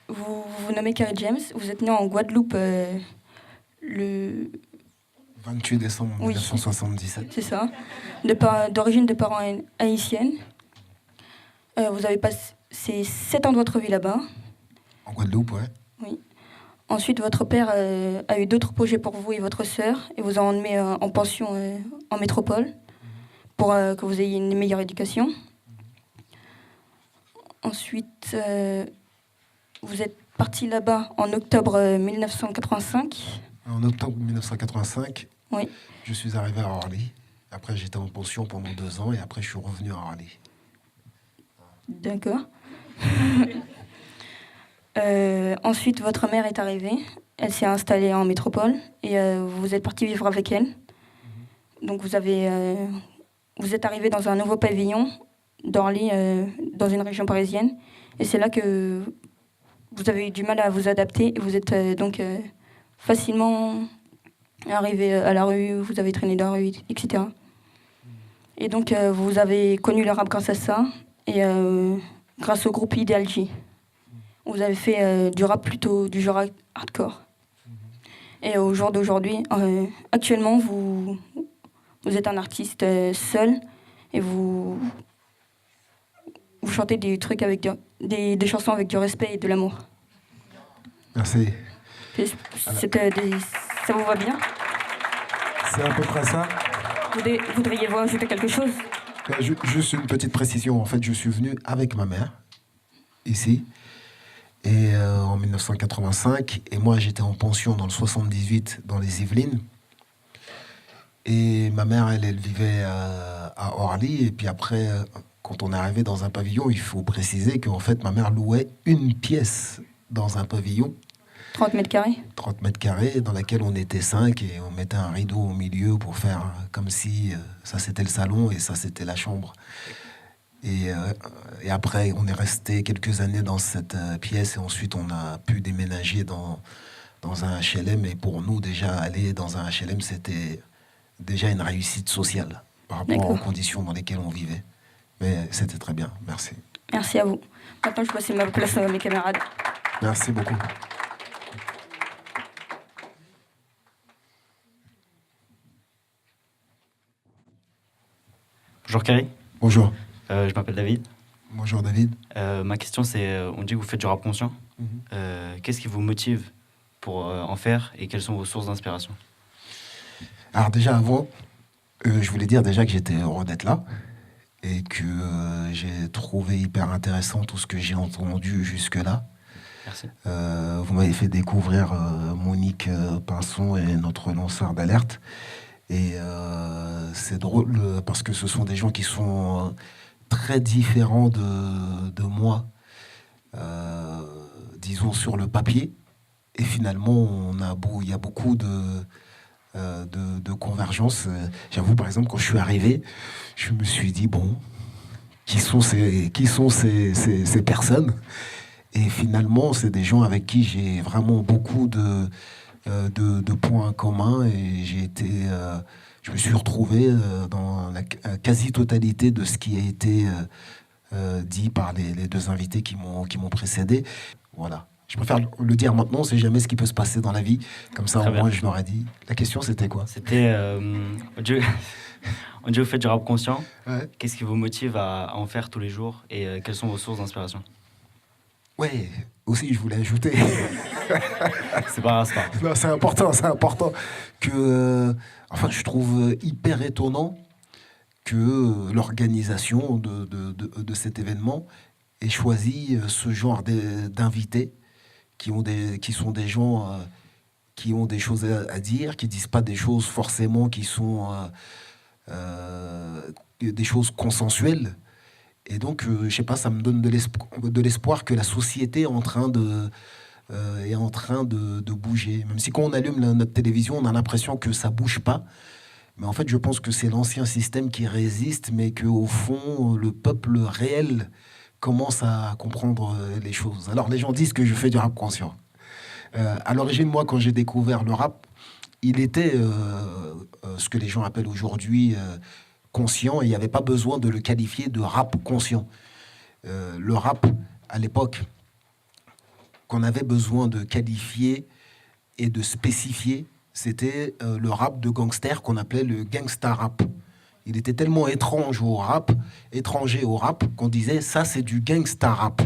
vous vous nommez Kyle James, vous êtes né en Guadeloupe le 28 décembre 1977. C'est ça. D'origine de parents haïtiennes. Vous avez passé 7 ans de votre vie là-bas. En Guadeloupe, ouais. Oui. Ensuite, votre père a eu d'autres projets pour vous et votre sœur et vous a emmené en pension en métropole pour que vous ayez une meilleure éducation. Ensuite, vous êtes parti là-bas en octobre 1985. En octobre 1985, oui. Je suis arrivé à Orly. Après, j'étais en pension pendant 2 ans et après, je suis revenu à Orly. D'accord. Ensuite, votre mère est arrivée. Elle s'est installée en métropole et vous êtes parti vivre avec elle. Donc, vous êtes arrivé dans un nouveau pavillon d'Orly, dans une région parisienne. Et c'est là que vous avez eu du mal à vous adapter. Et vous êtes donc facilement arrivé à la rue, vous avez traîné dans la rue, etc. Et donc, vous avez connu le rap grâce à ça. Et grâce au groupe Ideal J. Vous avez fait du rap plutôt du genre hardcore. Et au jour d'aujourd'hui, actuellement, vous êtes un artiste seul et vous chantez des trucs avec des chansons avec du respect et de l'amour. Merci. Ça vous va bien? C'est à peu près ça. Voudriez-vous ajouter quelque chose? Juste une petite précision. En fait, je suis venu avec ma mère, ici, et en 1985. Et moi, j'étais en pension dans le 78, dans les Yvelines. Et ma mère, elle vivait à Orly. Et puis après, quand on est arrivé dans un pavillon, il faut préciser qu'en fait, ma mère louait une pièce dans un pavillon. 30 mètres carrés 30 mètres carrés, dans laquelle on était 5 et on mettait un rideau au milieu pour faire comme si ça c'était le salon et ça c'était la chambre. Et après, on est resté quelques années dans cette pièce et ensuite on a pu déménager dans un HLM. Et pour nous, déjà, aller dans un HLM, c'était déjà une réussite sociale par rapport aux conditions dans lesquelles on vivait. Mais c'était très bien, merci. Merci à vous. Maintenant, je passe ma place à mes camarades. Merci beaucoup. Bonjour Kerry. Bonjour. Je m'appelle David. Bonjour David. Ma question c'est, on dit que vous faites du rap conscient. Qu'est-ce qui vous motive pour en faire et quelles sont vos sources d'inspiration? Alors déjà avant, je voulais dire déjà que j'étais heureux d'être là et que j'ai trouvé hyper intéressant tout ce que j'ai entendu jusque-là. Merci. Vous m'avez fait découvrir Monique Pinson et notre lanceur d'alerte. Et c'est drôle parce que ce sont des gens qui sont très différents de moi, disons sur le papier. Et finalement, il y a beaucoup de convergence. J'avoue, par exemple, quand je suis arrivé, je me suis dit, bon, qui sont ces personnes? Et finalement, c'est des gens avec qui j'ai vraiment beaucoup de points communs et je me suis retrouvé dans la quasi-totalité de ce qui a été dit par les deux invités qui m'ont précédé. Voilà. Je préfère le dire maintenant, c'est jamais ce qui peut se passer dans la vie. Comme ça, au moins, je l'aurais dit. La question, c'était quoi? C'était, on dit vous faites du rap conscient. Ouais. Qu'est-ce qui vous motive à en faire tous les jours et quelles sont vos sources d'inspiration? Ouais, aussi, je voulais ajouter. C'est pas grave, c'est pas. Non, c'est important que... enfin, je trouve hyper étonnant que l'organisation de cet événement ait choisi ce genre d'invités qui sont des gens qui ont des choses à dire, qui disent pas des choses forcément qui sont des choses consensuelles. Et donc, je sais pas, ça me donne de l'espoir que la société est en train de bouger. Même si quand on allume notre télévision, on a l'impression que ça bouge pas. Mais en fait, je pense que c'est l'ancien système qui résiste, mais qu'au fond, le peuple réel commence à comprendre les choses. Alors, les gens disent que je fais du rap conscient. À l'origine, moi, quand j'ai découvert le rap, il était ce que les gens appellent aujourd'hui conscient, et il n'y avait pas besoin de le qualifier de rap conscient. Le rap, à l'époque, qu'on avait besoin de qualifier et de spécifier, c'était le rap de gangster qu'on appelait le gangsta rap. Il était tellement étranger au rap, qu'on disait ça c'est du gangsta rap.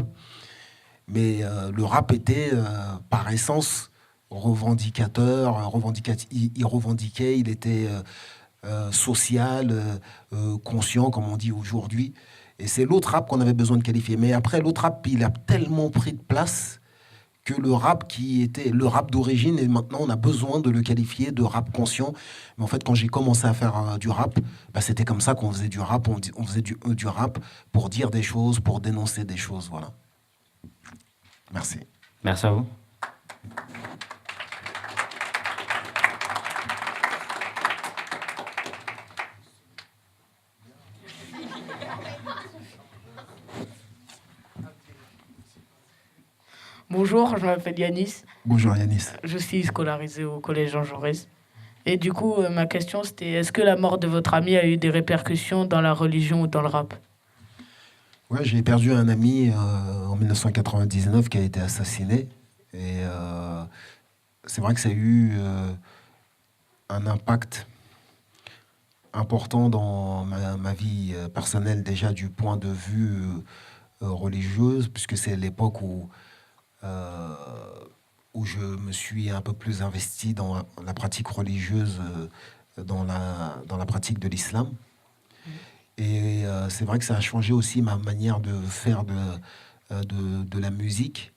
Mais le rap était, par essence, revendicateur, il revendiquait, il était social, conscient, comme on dit aujourd'hui. Et c'est l'autre rap qu'on avait besoin de qualifier. Mais après, l'autre rap, il a tellement pris de place que le rap qui était le rap d'origine, et maintenant on a besoin de le qualifier de rap conscient. Mais en fait, quand j'ai commencé à faire du rap, c'était comme ça qu'on faisait du rap. On faisait du rap pour dire des choses, pour dénoncer des choses. Voilà. Merci. Merci à vous. Bonjour, je m'appelle Yanis. Bonjour Yanis. Je suis scolarisé au collège Jean Jaurès. Et du coup, ma question c'était, est-ce que la mort de votre ami a eu des répercussions dans la religion ou dans le rap? Ouais, j'ai perdu un ami en 1999 qui a été assassiné. Et c'est vrai que ça a eu un impact important dans ma vie personnelle, déjà du point de vue religieuse, puisque c'est l'époque où je me suis un peu plus investi dans la pratique religieuse, dans la pratique de l'islam. Et c'est vrai que ça a changé aussi ma manière de faire de la musique,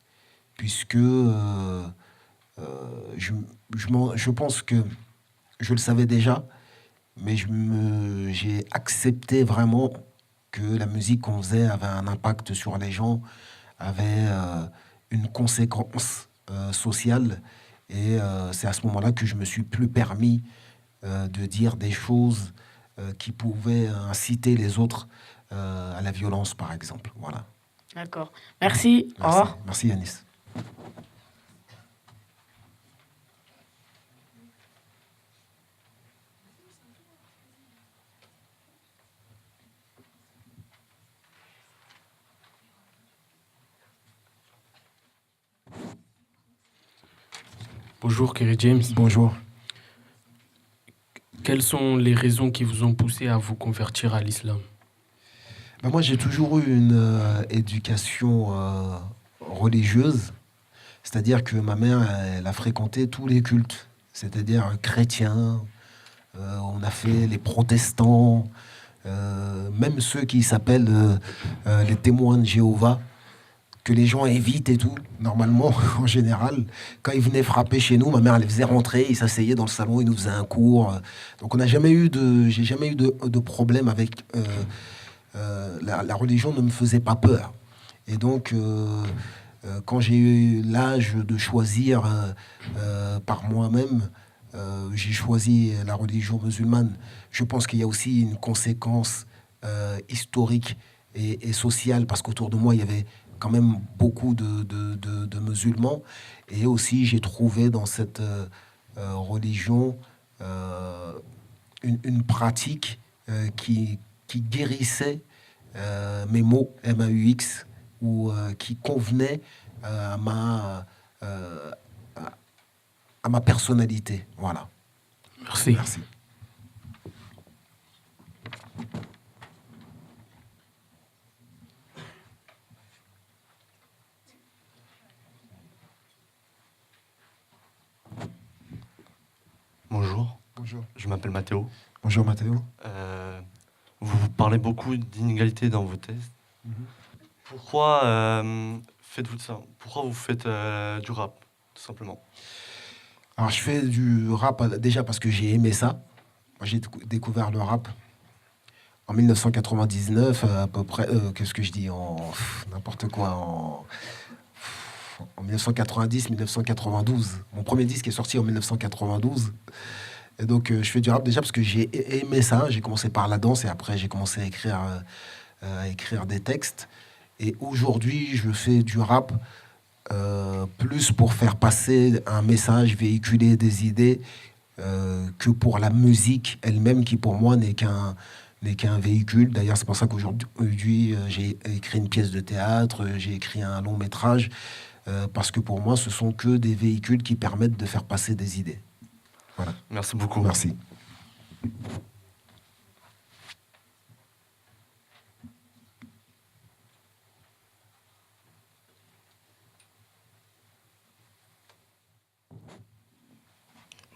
puisque je pense que je le savais déjà, mais j'ai accepté vraiment que la musique qu'on faisait avait un impact sur les gens, avait une conséquence sociale. Et c'est à ce moment-là que je me suis plus permis de dire des choses qui pouvaient inciter les autres à la violence, par exemple. Voilà. D'accord. Merci. Au revoir. Merci Yanis. Bonjour Kerry James. Bonjour. Quelles sont les raisons qui vous ont poussé à vous convertir à l'islam? Moi, j'ai toujours eu une éducation religieuse, c'est-à-dire que ma mère, elle a fréquenté tous les cultes, c'est-à-dire chrétiens, on a fait les protestants, même ceux qui s'appellent les témoins de Jéhovah, que les gens évitent et tout. Normalement, en général, quand ils venaient frapper chez nous, ma mère les faisait rentrer, ils s'asseyaient dans le salon, ils nous faisaient un cours. Donc j'ai jamais eu de problème avec... la religion ne me faisait pas peur. Et donc, quand j'ai eu l'âge de choisir par moi-même, j'ai choisi la religion musulmane. Je pense qu'il y a aussi une conséquence historique et sociale, parce qu'autour de moi, il y avait quand même beaucoup de musulmans. Et aussi, j'ai trouvé dans cette religion une pratique qui guérissait mes mots, M-A-U-X, ou qui convenait à ma personnalité. Voilà. Merci. Merci. Bonjour. Bonjour. Je m'appelle Mathéo. Bonjour Mathéo. Vous parlez beaucoup d'inégalités dans vos tests. Pourquoi faites-vous ça? Pourquoi vous faites du rap, tout simplement? Alors je fais du rap déjà parce que j'ai aimé ça. Moi, j'ai découvert le rap en 1999, à peu près, qu'est-ce que je dis, n'importe quoi, en 1990-1992. Mon premier disque est sorti en 1992. Et donc, je fais du rap déjà parce que j'ai aimé ça. J'ai commencé par la danse et après, j'ai commencé à écrire des textes. Et aujourd'hui, je fais du rap plus pour faire passer un message, véhiculer des idées, que pour la musique elle-même, qui pour moi n'est qu'un véhicule. D'ailleurs, c'est pour ça qu'aujourd'hui, j'ai écrit une pièce de théâtre, j'ai écrit un long métrage, parce que pour moi, ce sont que des véhicules qui permettent de faire passer des idées. Voilà. Merci beaucoup. Merci.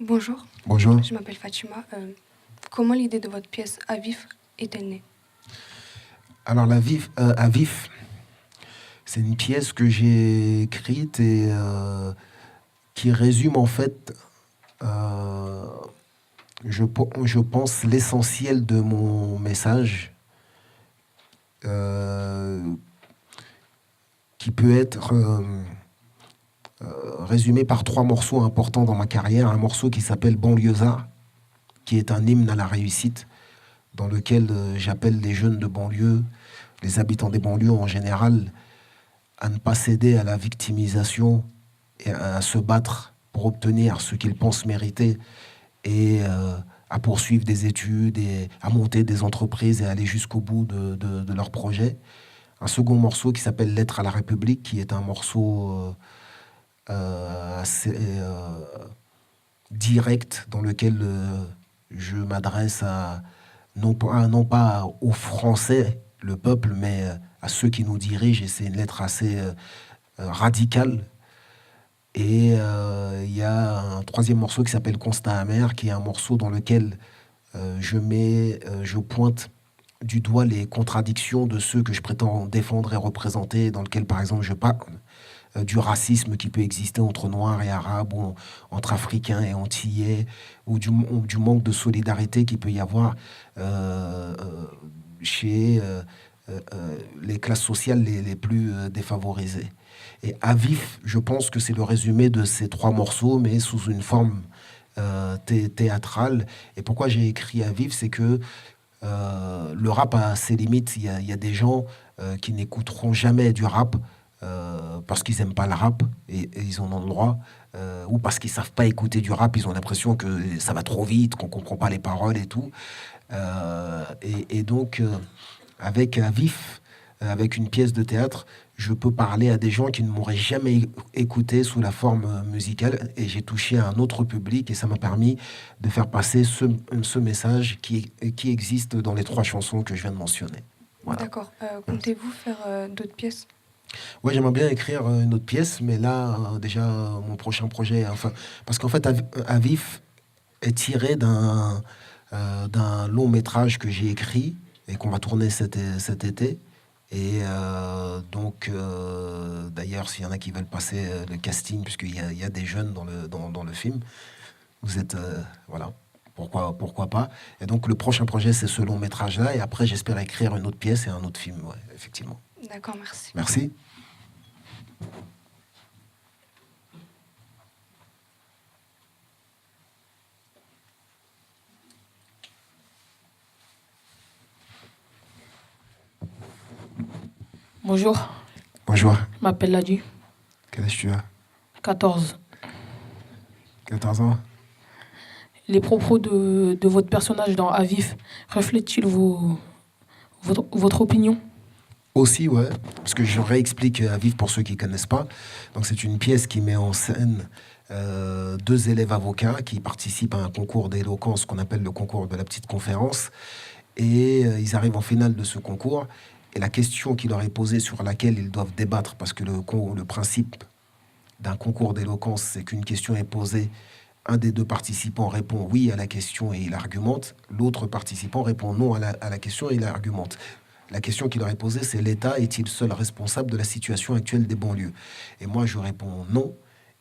Bonjour. Bonjour. Je m'appelle Fatima. Comment l'idée de votre pièce À vif est-elle née? Alors, À vif, c'est une pièce que j'ai écrite et qui résume en fait, je pense, l'essentiel de mon message, qui peut être résumé par 3 morceaux importants dans ma carrière. Un morceau qui s'appelle Banlieusard, qui est un hymne à la réussite, dans lequel j'appelle les jeunes de banlieue, les habitants des banlieues en général, à ne pas céder à la victimisation et à se battre pour obtenir ce qu'ils pensent mériter et à poursuivre des études et à monter des entreprises et aller jusqu'au bout de leurs projets. Un second morceau qui s'appelle Lettre à la République, qui est un morceau assez direct, dans lequel je m'adresse non pas aux Français, le peuple, mais à ceux qui nous dirigent, et c'est une lettre assez radicale. Et il y a un troisième morceau qui s'appelle Constat amer, qui est un morceau dans lequel je pointe du doigt les contradictions de ceux que je prétends défendre et représenter, dans lequel, par exemple, je parle du racisme qui peut exister entre Noirs et Arabes, ou entre Africains et Antillais, ou du manque de solidarité qu'il peut y avoir chez les classes sociales les plus défavorisées. Et À vif, je pense que c'est le résumé de ces 3 morceaux, mais sous une forme théâtrale. Et pourquoi j'ai écrit À vif, c'est que le rap a ses limites. Il y a des gens qui n'écouteront jamais du rap parce qu'ils n'aiment pas le rap, et ils en ont le droit, ou parce qu'ils ne savent pas écouter du rap, ils ont l'impression que ça va trop vite, qu'on ne comprend pas les paroles et tout. Et donc, avec À vif, avec une pièce de théâtre, je peux parler à des gens qui ne m'auraient jamais écouté sous la forme musicale, et j'ai touché à un autre public, et ça m'a permis de faire passer ce message qui existe dans les 3 chansons que je viens de mentionner. Voilà. D'accord. Comptez-vous faire d'autres pièces? Ouais, j'aimerais bien écrire une autre pièce, mais là, déjà, mon prochain projet, parce qu'en fait, À vif est tiré d'un long métrage que j'ai écrit et qu'on va tourner cet été. Et donc, d'ailleurs, s'il y en a qui veulent passer le casting, puisqu'il y a des jeunes dans le film, vous êtes, voilà, pourquoi pas. Et donc, le prochain projet, c'est ce long métrage-là, et après, j'espère écrire une autre pièce et un autre film, ouais, effectivement. D'accord, merci. Merci. Bonjour. Bonjour. Je m'appelle Ladu. Quel âge tu as? 14. 14 ans. Les propos de votre personnage dans À vif reflètent-ils votre opinion? Aussi, ouais, parce que je réexplique À vif pour ceux qui ne connaissent pas. Donc, c'est une pièce qui met en scène 2 élèves avocats qui participent à un concours d'éloquence qu'on appelle le concours de la petite conférence. Et ils arrivent en finale de ce concours. Et la question qui leur est posée, sur laquelle ils doivent débattre, parce que le principe d'un concours d'éloquence, c'est qu'une question est posée, un des 2 participants répond oui à la question et il argumente, l'autre participant répond non à la question et il argumente. La question qui leur est posée, c'est: l'État est-il seul responsable de la situation actuelle des banlieues? Et moi, je réponds non.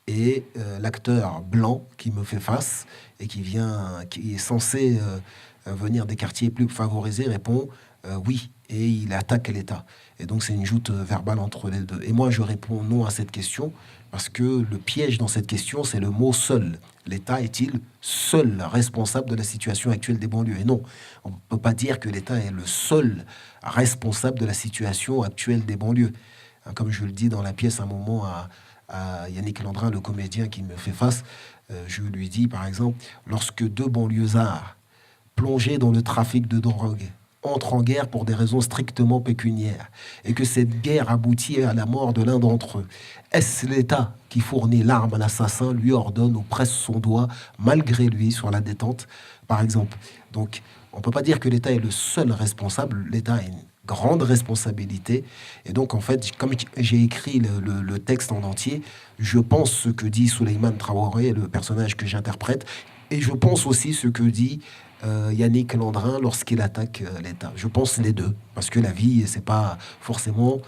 Et l'acteur blanc qui me fait face et qui est censé venir des quartiers plus favorisés répond oui, et il attaque l'État. Et donc, c'est une joute verbale entre les 2. Et moi, je réponds non à cette question, parce que le piège dans cette question, c'est le mot « seul ». L'État est-il seul responsable de la situation actuelle des banlieues? Et non, on ne peut pas dire que l'État est le seul responsable de la situation actuelle des banlieues. Comme je le dis dans la pièce, à un moment, à Yannick Landrin, le comédien qui me fait face, je lui dis, par exemple, lorsque 2 banlieusards plongés dans le trafic de drogue entrent en guerre pour des raisons strictement pécuniaires, et que cette guerre aboutit à la mort de l'un d'entre eux, est-ce l'État qui fournit l'arme à l'assassin, lui ordonne ou presse son doigt, malgré lui, sur la détente, par exemple? Donc, on ne peut pas dire que l'État est le seul responsable. L'État a une grande responsabilité. Et donc, en fait, comme j'ai écrit le texte en entier, je pense ce que dit Souleymane Traoré, le personnage que j'interprète. Et je pense aussi ce que dit Yannick Landrin lorsqu'il attaque l'État. Je pense les deux, parce que la vie, c'est pas forcément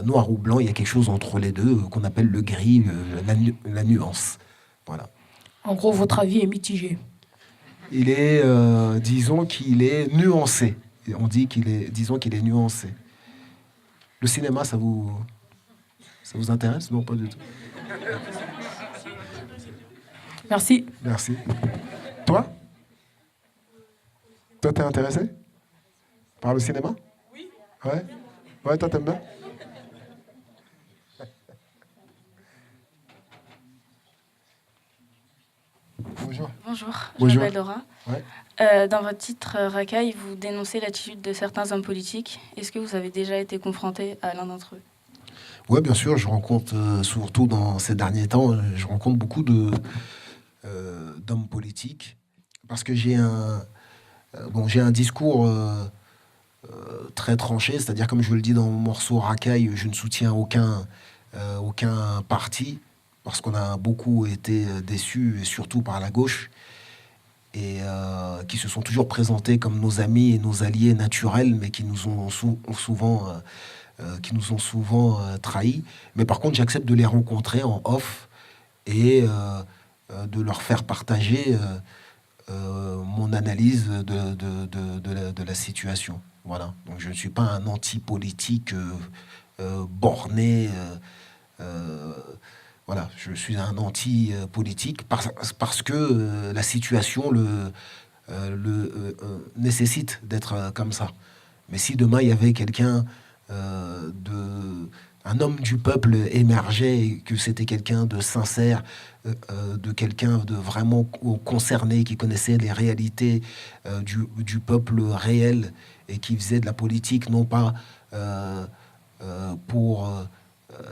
noir ou blanc, il y a quelque chose entre les deux qu'on appelle le gris, la nuance. Voilà. En gros, votre avis est mitigé. Il est, disons qu'il est nuancé. On dit disons qu'il est nuancé. Le cinéma, ça vous intéresse? Non, pas du tout. Merci. Merci. Toi, t'es intéressé par le cinéma? Oui. Ouais, toi, t'aimes bien? Bonjour. Bonjour, je Bonjour. m'appelle Laura. Ouais. Dans votre titre Racaille, vous dénoncez l'attitude de certains hommes politiques. Est-ce que vous avez déjà été confronté à l'un d'entre eux? Oui, bien sûr, je rencontre, surtout dans ces derniers temps, je rencontre beaucoup d'hommes politiques, parce que j'ai un discours très tranché, c'est-à-dire, comme je le dis dans mon morceau Racaille, je ne soutiens aucun parti, parce qu'on a beaucoup été déçus, et surtout par la gauche, et qui se sont toujours présentés comme nos amis et nos alliés naturels, mais qui nous ont souvent trahis. Mais par contre, j'accepte de les rencontrer en off et de leur faire partager mon analyse de la situation. Voilà. Donc je ne suis pas un anti-politique borné. Voilà, je suis un anti-politique parce que la situation nécessite d'être comme ça. Mais si demain il y avait quelqu'un, un homme du peuple émergeait et que c'était quelqu'un de sincère, de quelqu'un de vraiment concerné, qui connaissait les réalités du peuple réel et qui faisait de la politique non pas pour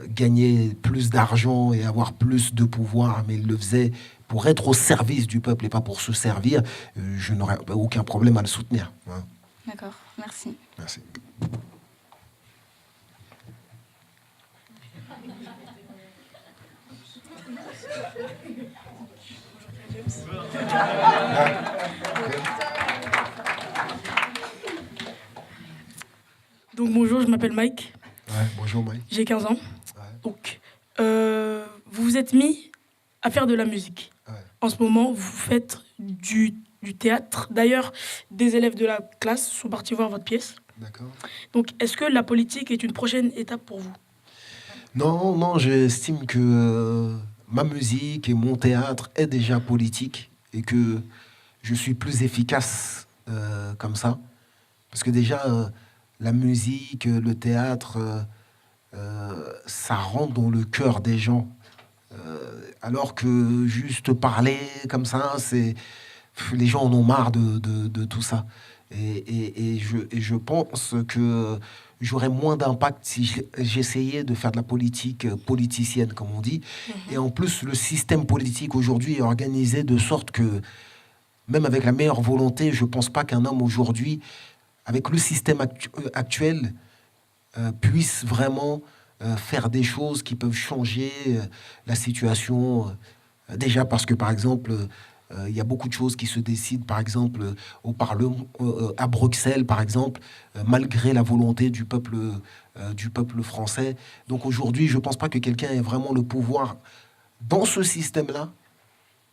gagner plus d'argent et avoir plus de pouvoir, mais il le faisait pour être au service du peuple et pas pour se servir, je n'aurais aucun problème à le soutenir. Hein. D'accord, merci. Merci. Donc bonjour, je m'appelle Mike. Ouais, bonjour Mike. J'ai 15 ans. Ouais. Donc, vous vous êtes mis à faire de la musique. Ouais. En ce moment, vous faites du théâtre. D'ailleurs, des élèves de la classe sont partis voir votre pièce. D'accord. Donc, est-ce que la politique est une prochaine étape pour vous? Non, j'estime que ma musique et mon théâtre est déjà politique et que je suis plus efficace comme ça. Parce que déjà, la musique, le théâtre, ça rentre dans le cœur des gens. Alors que juste parler comme ça, les gens en ont marre de tout ça. Et je pense que j'aurais moins d'impact si j'essayais de faire de la politique politicienne, comme on dit. Et en plus, le système politique aujourd'hui est organisé de sorte que, même avec la meilleure volonté, je ne pense pas qu'un homme aujourd'hui, avec le système actuel, puisse vraiment faire des choses qui peuvent changer la situation. Déjà parce que, par exemple, il y a beaucoup de choses qui se décident, par exemple, au Parlement, à Bruxelles, par exemple, malgré la volonté du peuple français. Donc aujourd'hui, je ne pense pas que quelqu'un ait vraiment le pouvoir, dans ce système-là,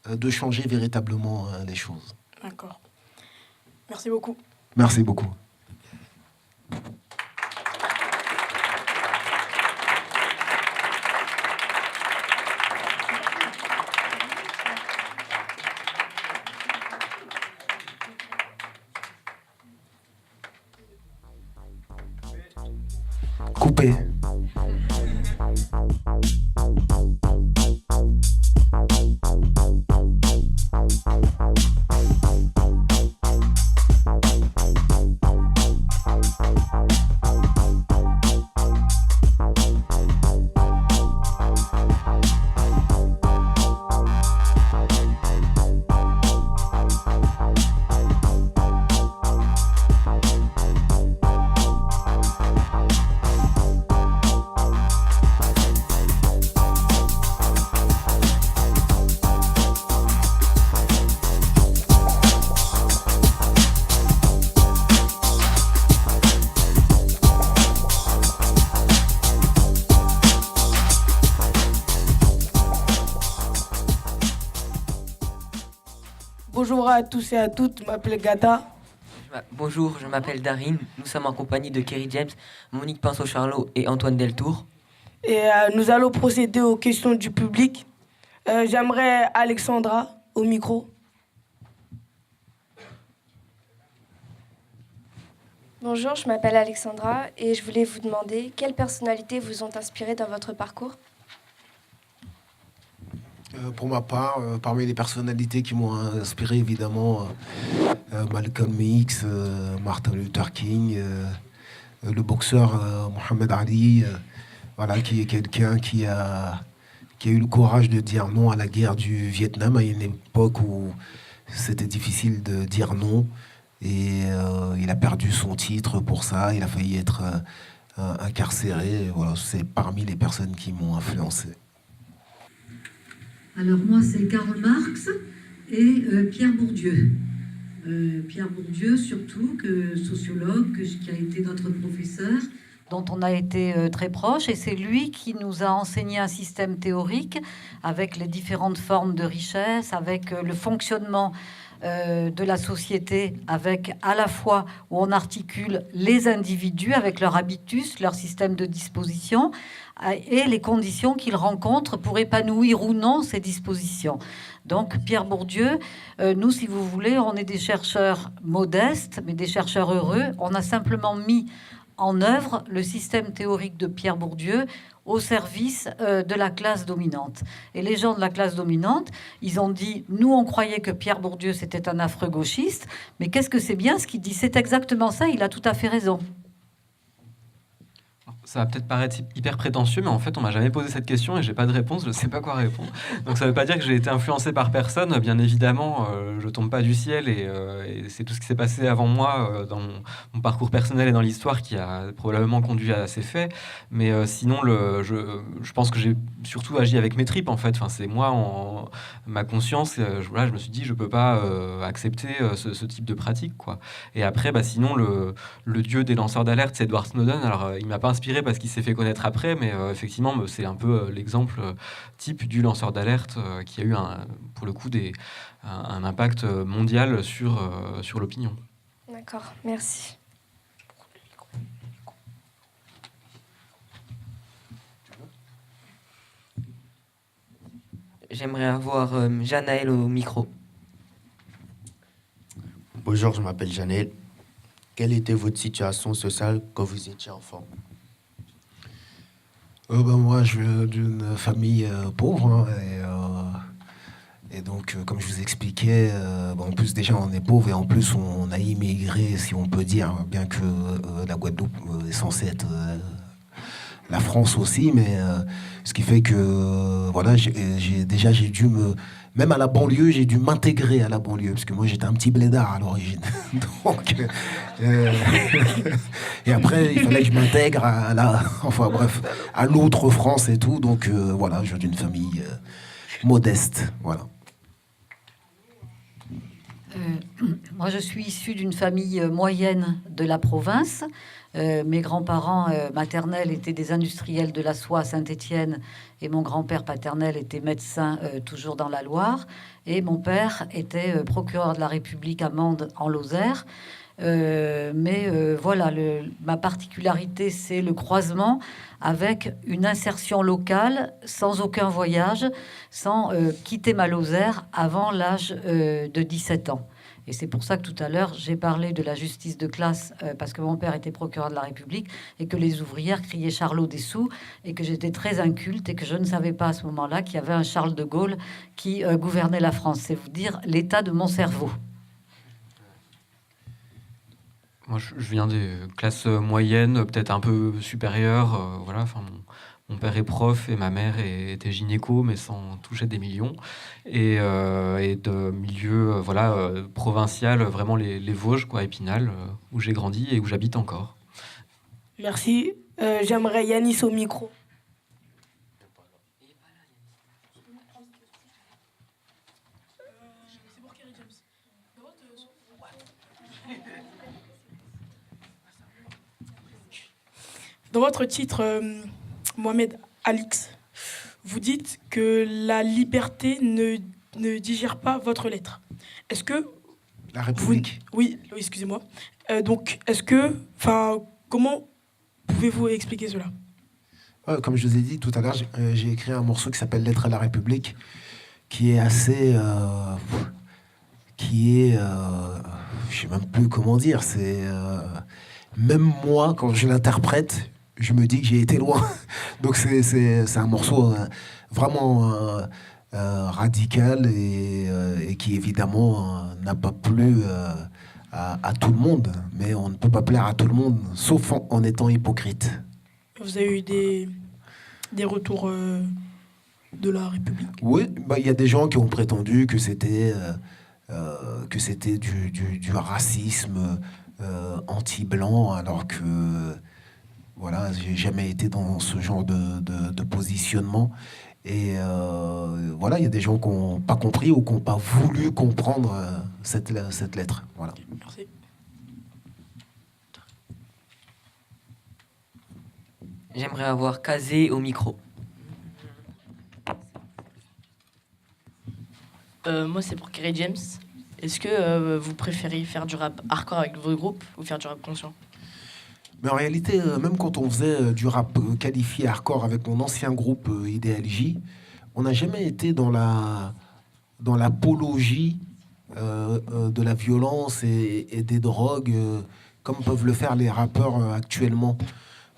de changer véritablement les choses. D'accord. Merci beaucoup. Merci beaucoup. Coupé. Bonjour à tous et à toutes, je m'appelle Gata. Bonjour, je m'appelle Darine. Nous sommes en compagnie de Kerry James, Monique Pinceau-Charlot et Antoine Deltour. Et nous allons procéder aux questions du public. J'aimerais Alexandra au micro. Bonjour, je m'appelle Alexandra et je voulais vous demander quelles personnalités vous ont inspiré dans votre parcours. Pour ma part, parmi les personnalités qui m'ont inspiré, évidemment, Malcolm X, Martin Luther King, le boxeur Mohamed Ali, voilà, qui est quelqu'un qui a eu le courage de dire non à la guerre du Vietnam à une époque où c'était difficile de dire non. Et il a perdu son titre pour ça, il a failli être incarcéré. Voilà, c'est parmi les personnes qui m'ont influencé. Alors moi, c'est Karl Marx et Pierre Bourdieu. Pierre Bourdieu, surtout, sociologue, qui a été notre professeur, dont on a été très proche, et c'est lui qui nous a enseigné un système théorique avec les différentes formes de richesse, avec le fonctionnement de la société, avec à la fois où on articule les individus avec leur habitus, leur système de disposition et les conditions qu'ils rencontrent pour épanouir ou non ces dispositions. Donc Pierre Bourdieu, nous, si vous voulez, on est des chercheurs modestes, mais des chercheurs heureux. On a simplement mis en œuvre le système théorique de Pierre Bourdieu au service de la classe dominante. Et les gens de la classe dominante, ils ont dit, nous on croyait que Pierre Bourdieu c'était un affreux gauchiste, mais qu'est-ce que c'est bien ce qu'il dit? C'est exactement ça, il a tout à fait raison. Ça va peut-être paraître hyper prétentieux, mais en fait, on m'a jamais posé cette question et j'ai pas de réponse, je sais pas quoi répondre. Donc ça veut pas dire que j'ai été influencé par personne. Bien évidemment, je tombe pas du ciel et c'est tout ce qui s'est passé avant moi dans mon parcours personnel et dans l'histoire qui a probablement conduit à ces faits. Mais sinon, je pense que j'ai surtout agi avec mes tripes en fait. Enfin, c'est moi, ma conscience. Voilà, je me suis dit, je peux pas accepter ce type de pratique, quoi. Et après, sinon, le dieu des lanceurs d'alerte, c'est Edward Snowden. Alors, il m'a pas inspiré parce qu'il s'est fait connaître après, mais effectivement, c'est un peu l'exemple type du lanceur d'alerte qui a eu, pour le coup, un impact mondial sur l'opinion. D'accord, merci. J'aimerais avoir Janaël au micro. Bonjour, je m'appelle Janaël. Quelle était votre situation sociale quand vous étiez enfant? Moi, je viens d'une famille pauvre. Et donc, comme je vous expliquais, en plus, déjà, on est pauvre et en plus, on a immigré, si on peut dire, bien que la Guadeloupe est censée être la France aussi. Mais ce qui fait que, voilà, j'ai dû même à la banlieue, j'ai dû m'intégrer à la banlieue, parce que moi, j'étais un petit blédard à l'origine. Donc, et après, il fallait que je m'intègre à l'autre France et tout. Donc, voilà, je viens d'une famille modeste, voilà. Moi, je suis issue d'une famille moyenne de la province. Mes grands-parents maternels étaient des industriels de la soie à Saint-Étienne et mon grand-père paternel était médecin toujours dans la Loire. Et mon père était procureur de la République à Mende en Lozère. Voilà, ma particularité, c'est le croisement avec une insertion locale sans aucun voyage, sans quitter ma Lozère avant l'âge de 17 ans. Et c'est pour ça que tout à l'heure, j'ai parlé de la justice de classe, parce que mon père était procureur de la République et que les ouvrières criaient Charlot des sous et que j'étais très inculte et que je ne savais pas à ce moment-là qu'il y avait un Charles de Gaulle qui gouvernait la France. C'est vous dire l'état de mon cerveau. Moi, je viens des classes moyennes, peut-être un peu supérieures. Voilà, enfin, mon père est prof et ma mère était gynéco, mais sans toucher des millions. Et de milieu provincial, vraiment les Vosges, quoi, Épinal, où j'ai grandi et où j'habite encore. Merci. J'aimerais Yanis au micro. Dans votre titre, Mohamed Alix, vous dites que la liberté ne digère pas votre lettre. est-ce que... La République. Oui, excusez-moi. Donc, est-ce que... Enfin, comment pouvez-vous expliquer cela? Comme je vous ai dit tout à l'heure, j'ai écrit un morceau qui s'appelle Lettre à la République, qui est assez... je sais même plus comment dire, c'est... même moi, quand je l'interprète, je me dis que j'ai été loin. Donc c'est un morceau vraiment radical et qui évidemment n'a pas plu à tout le monde. Mais on ne peut pas plaire à tout le monde, sauf en étant hypocrite. Vous avez eu des retours de la République? Oui, il y a des gens qui ont prétendu que c'était du racisme anti-blanc, alors que voilà, j'ai jamais été dans ce genre de positionnement. Et voilà, il y a des gens qui n'ont pas compris ou qui n'ont pas voulu comprendre cette lettre. Voilà. Merci. J'aimerais avoir Kazé au micro. Moi, c'est pour Kerry James. Est-ce que vous préférez faire du rap hardcore avec votre groupe ou faire du rap conscient? Mais en réalité, même quand on faisait du rap qualifié hardcore avec mon ancien groupe IDLJ, on n'a jamais été dans l'apologie de la violence et des drogues comme peuvent le faire les rappeurs actuellement.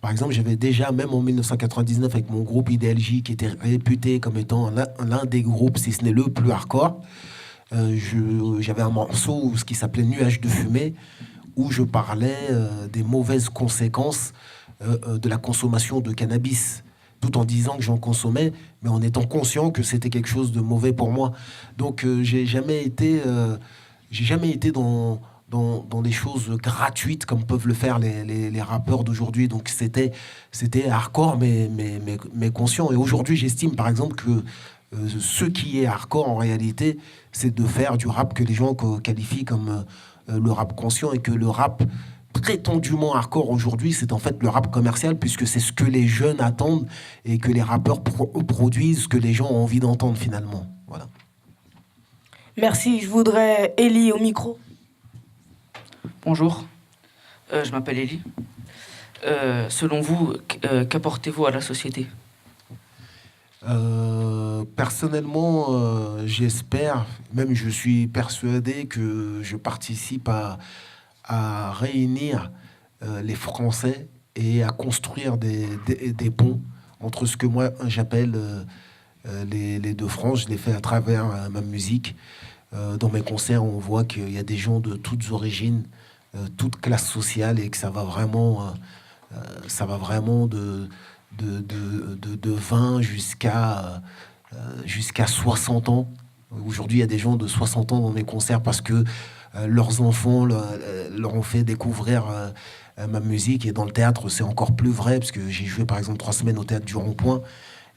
Par exemple, j'avais déjà, même en 1999, avec mon groupe IDLJ, qui était réputé comme étant l'un des groupes, si ce n'est le plus hardcore, j'avais un morceau qui s'appelait Nuages de fumée, où je parlais des mauvaises conséquences de la consommation de cannabis, tout en disant que j'en consommais, mais en étant conscient que c'était quelque chose de mauvais pour moi. Donc, j'ai jamais été dans des choses gratuites comme peuvent le faire les rappeurs d'aujourd'hui. Donc c'était hardcore mais conscient. Et aujourd'hui, j'estime par exemple que ce qui est hardcore en réalité, c'est de faire du rap que les gens qualifient comme le rap conscient, et que le rap prétendument hardcore aujourd'hui, c'est en fait le rap commercial, puisque c'est ce que les jeunes attendent et que les rappeurs produisent, ce que les gens ont envie d'entendre finalement. Voilà. Merci. Je voudrais Ellie au micro. Bonjour, je m'appelle Elie. Selon vous, qu'apportez-vous à la société? Personnellement, j'espère, même je suis persuadé que je participe à réunir les Français et à construire des ponts entre ce que moi j'appelle les deux France. Je l'ai fait à travers ma musique. Dans mes concerts, on voit qu'il y a des gens de toutes origines, toute classe sociale, et que ça va vraiment de 20 jusqu'à 60 ans. Aujourd'hui, il y a des gens de 60 ans dans mes concerts parce que leurs enfants leur ont fait découvrir ma musique. Et dans le théâtre, c'est encore plus vrai, parce que j'ai joué par exemple 3 semaines au théâtre du Rond-Point.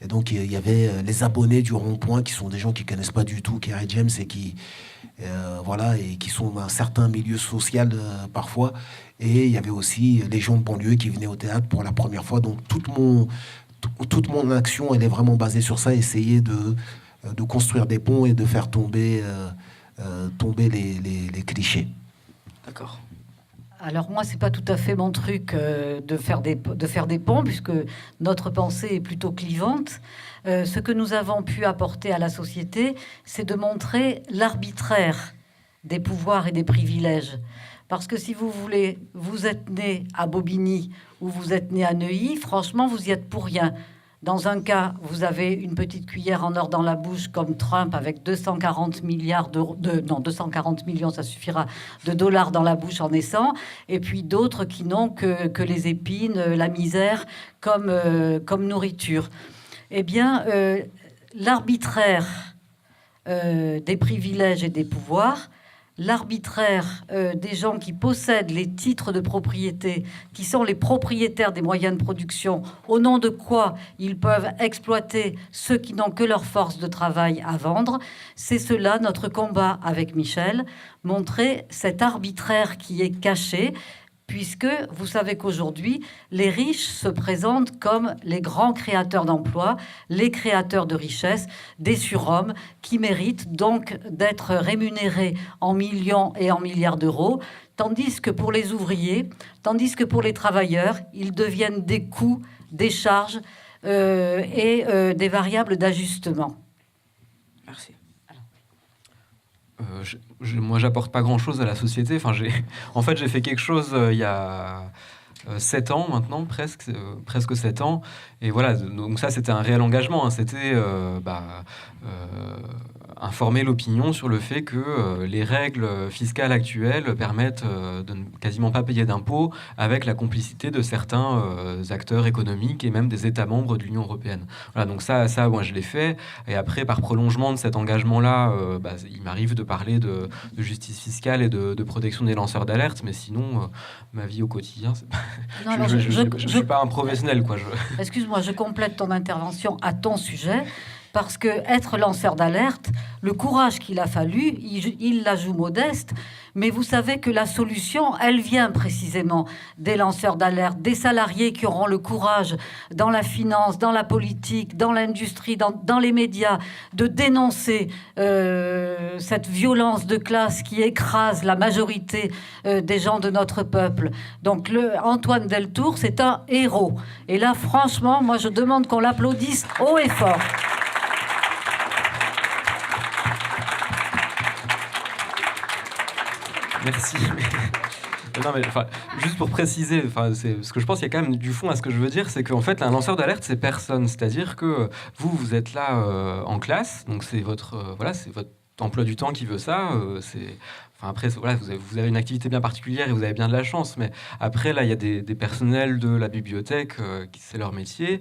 Et donc, il y avait les abonnés du Rond-Point, qui sont des gens qui ne connaissent pas du tout Kerry James et qui sont d'un certain milieu social parfois. Et il y avait aussi les gens de banlieue qui venaient au théâtre pour la première fois. Donc, toute mon action, elle est vraiment basée sur ça, essayer de construire des ponts et de faire tomber les clichés. D'accord. Alors moi, c'est pas tout à fait mon truc de faire des ponts, puisque notre pensée est plutôt clivante. Ce que nous avons pu apporter à la société, c'est de montrer l'arbitraire des pouvoirs et des privilèges. Parce que si vous voulez, vous êtes né à Bobigny ou vous êtes né à Neuilly, franchement, vous y êtes pour rien. Dans un cas, vous avez une petite cuillère en or dans la bouche, comme Trump, avec 240 millions, ça suffira, de dollars dans la bouche en naissant. Et puis d'autres qui n'ont que les épines, la misère, comme nourriture. Eh bien, l'arbitraire des privilèges et des pouvoirs, l'arbitraire des gens qui possèdent les titres de propriété, qui sont les propriétaires des moyens de production, au nom de quoi ils peuvent exploiter ceux qui n'ont que leur force de travail à vendre. C'est cela notre combat avec Michel, montrer cet arbitraire qui est caché, puisque vous savez qu'aujourd'hui, les riches se présentent comme les grands créateurs d'emplois, les créateurs de richesses, des surhommes qui méritent donc d'être rémunérés en millions et en milliards d'euros, tandis que pour les ouvriers, tandis que pour les travailleurs, ils deviennent des coûts, des charges et des variables d'ajustement. Merci. Moi, j'apporte pas grand-chose à la société. Enfin, j'ai fait quelque chose il y a 7 ans maintenant, presque 7 ans. Et voilà, donc ça, c'était un réel engagement. Hein. C'était informer l'opinion sur le fait que les règles fiscales actuelles permettent de ne quasiment pas payer d'impôts avec la complicité de certains acteurs économiques et même des États membres de l'Union européenne. Voilà, donc ça, moi, je l'ai fait. Et après, par prolongement de cet engagement-là, il m'arrive de parler de justice fiscale et de protection des lanceurs d'alerte. Mais sinon, ma vie au quotidien, c'est pas... je suis pas un professionnel, quoi. Excuse-moi, je complète ton intervention à ton sujet. Parce que être lanceur d'alerte, le courage qu'il a fallu, il la joue modeste, mais vous savez que la solution, elle vient précisément des lanceurs d'alerte, des salariés qui auront le courage dans la finance, dans la politique, dans l'industrie, dans les médias, de dénoncer cette violence de classe qui écrase la majorité des gens de notre peuple. Donc Antoine Deltour, c'est un héros. Et là, franchement, moi, je demande qu'on l'applaudisse haut et fort. Merci. Non, mais juste pour préciser, parce que je pense qu'il y a quand même du fond à ce que je veux dire, c'est qu'en fait, un lanceur d'alerte, c'est personne. C'est-à-dire que vous êtes là en classe, donc c'est votre emploi du temps qui veut ça. Après, voilà, vous avez une activité bien particulière et vous avez bien de la chance. Mais après, là, il y a des personnels de la bibliothèque qui c'est leur métier.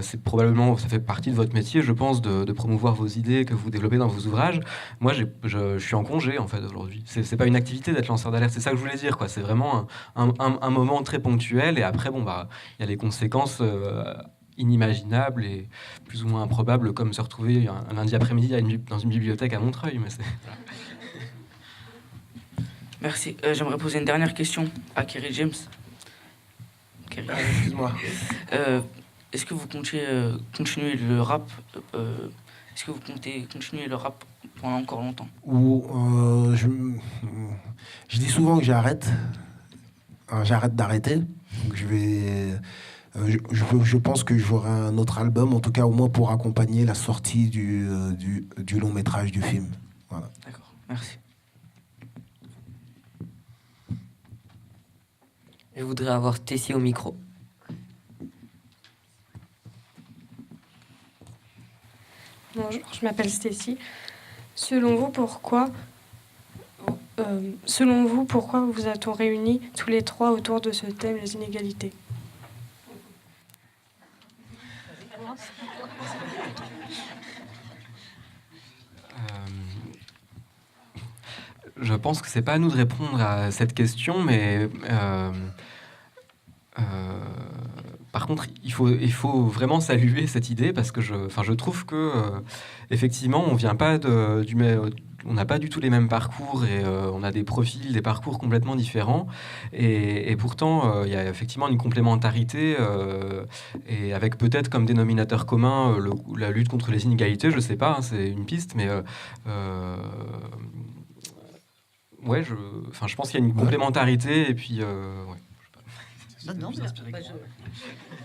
C'est probablement, ça fait partie de votre métier, je pense, de promouvoir vos idées que vous développez dans vos ouvrages. Moi, je suis en congé, en fait, aujourd'hui. C'est pas une activité d'être lanceur d'alerte. C'est ça que je voulais dire, quoi. C'est vraiment un moment très ponctuel. Et après, il y a les conséquences inimaginables et plus ou moins improbables, comme se retrouver un lundi après-midi dans une bibliothèque à Montreuil. Mais c'est... Voilà. Merci. J'aimerais poser une dernière question à Kerry James. Excuse-moi. Est-ce que vous comptez continuer le rap Est-ce que vous comptez continuer le rap pendant encore longtemps? Je dis souvent que j'arrête. J'arrête d'arrêter. Donc je pense que j'aurai un autre album, en tout cas au moins pour accompagner la sortie du long métrage du film. Voilà. D'accord. Merci. Je voudrais avoir Tessie au micro. Bonjour, je m'appelle Stécie. Selon vous, pourquoi vous a-t-on réunis tous les trois autour de ce thème, les inégalités? Je pense que c'est pas à nous de répondre à cette question, mais par contre, il faut vraiment saluer cette idée parce que je trouve que effectivement, on vient pas on n'a pas du tout les mêmes parcours et on a des profils, des parcours complètement différents. Et pourtant, il y a effectivement une complémentarité et avec peut-être comme dénominateur commun la lutte contre les inégalités. Je sais pas, hein, c'est une piste, mais ouais, je pense qu'il y a une complémentarité et puis ouais.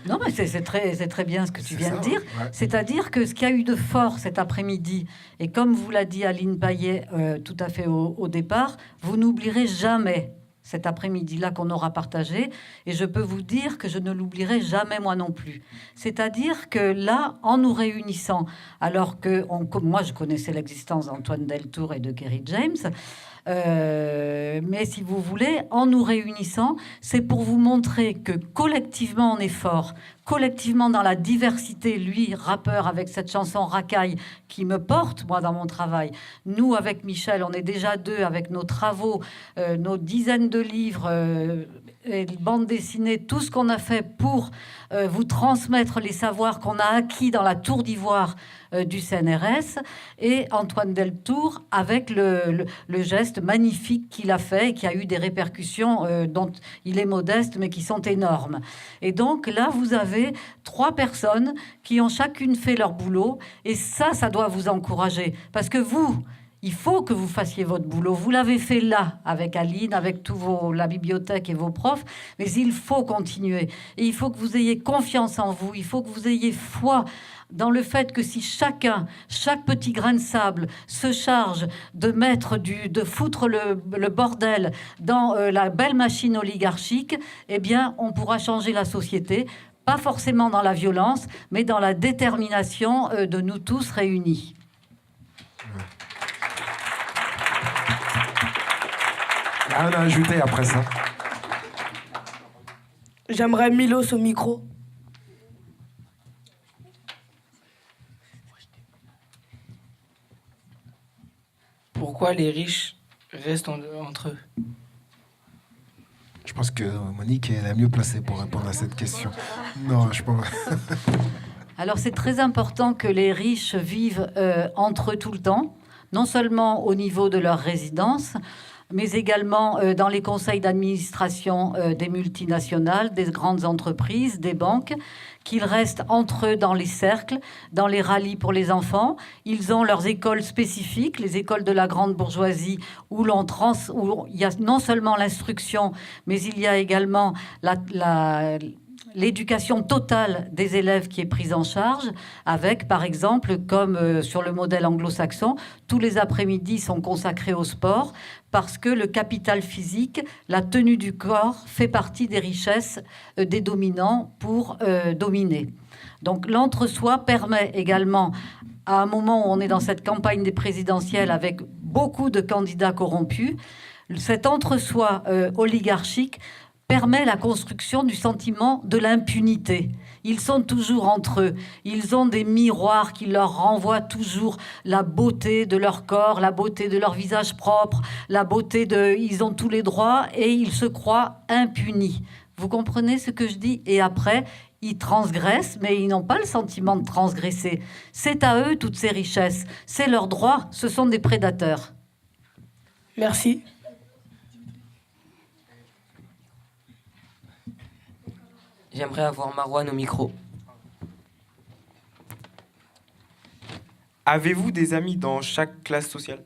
Non, mais c'est très bien ce que tu viens de dire. Ouais. C'est-à-dire que ce qu'il y a eu de fort cet après-midi, et comme vous l'a dit Aline Paillet tout à fait au départ, vous n'oublierez jamais cet après-midi-là qu'on aura partagé, et je peux vous dire que je ne l'oublierai jamais moi non plus. C'est-à-dire que là, en nous réunissant, alors que moi je connaissais l'existence d'Antoine Deltour et de Kerry James, mais si vous voulez, en nous réunissant, c'est pour vous montrer que collectivement on est fort, collectivement dans la diversité, lui, rappeur, avec cette chanson Racaille, qui me porte, moi, dans mon travail. Nous, avec Michel, on est déjà deux, avec nos travaux, nos dizaines de livres, et bandes dessinées, tout ce qu'on a fait pour vous transmettre les savoirs qu'on a acquis dans la tour d'ivoire du CNRS, et Antoine Deltour avec le geste magnifique qu'il a fait et qui a eu des répercussions dont il est modeste mais qui sont énormes. Et donc là vous avez 3 personnes qui ont chacune fait leur boulot, et ça doit vous encourager, parce que vous, il faut que vous fassiez votre boulot. Vous l'avez fait là, avec Aline, avec la bibliothèque et vos profs, mais il faut continuer. Et il faut que vous ayez confiance en vous, il faut que vous ayez foi dans le fait que si chaque petit grain de sable se charge de foutre le bordel dans la belle machine oligarchique, eh bien, on pourra changer la société, pas forcément dans la violence, mais dans la détermination de nous tous réunis. Rien à ajouter après ça. J'aimerais Milos au micro. Pourquoi les riches restent entre eux? Je pense que Monique est la mieux placée pour répondre à cette question. Non, je pense. Alors c'est très important que les riches vivent entre eux tout le temps, non seulement au niveau de leur résidence, mais également dans les conseils d'administration des multinationales, des grandes entreprises, des banques, qu'ils restent entre eux dans les cercles, dans les rallyes pour les enfants. Ils ont leurs écoles spécifiques, les écoles de la grande bourgeoisie, où il y a non seulement l'instruction, mais il y a également l'éducation totale des élèves qui est prise en charge, avec, par exemple, comme sur le modèle anglo-saxon, tous les après-midi sont consacrés au sport, parce que le capital physique, la tenue du corps, fait partie des richesses des dominants pour dominer. Donc l'entre-soi permet également, à un moment où on est dans cette campagne des présidentielles avec beaucoup de candidats corrompus, cet entre-soi oligarchique permet la construction du sentiment de l'impunité. Ils sont toujours entre eux. Ils ont des miroirs qui leur renvoient toujours la beauté de leur corps, la beauté de leur visage propre, la beauté de... Ils ont tous les droits et ils se croient impunis. Vous comprenez ce que je dis? Et après, ils transgressent, mais ils n'ont pas le sentiment de transgresser. C'est à eux toutes ces richesses. C'est leur droit. Ce sont des prédateurs. Merci. J'aimerais avoir Marouane au micro. Avez-vous des amis dans chaque classe sociale?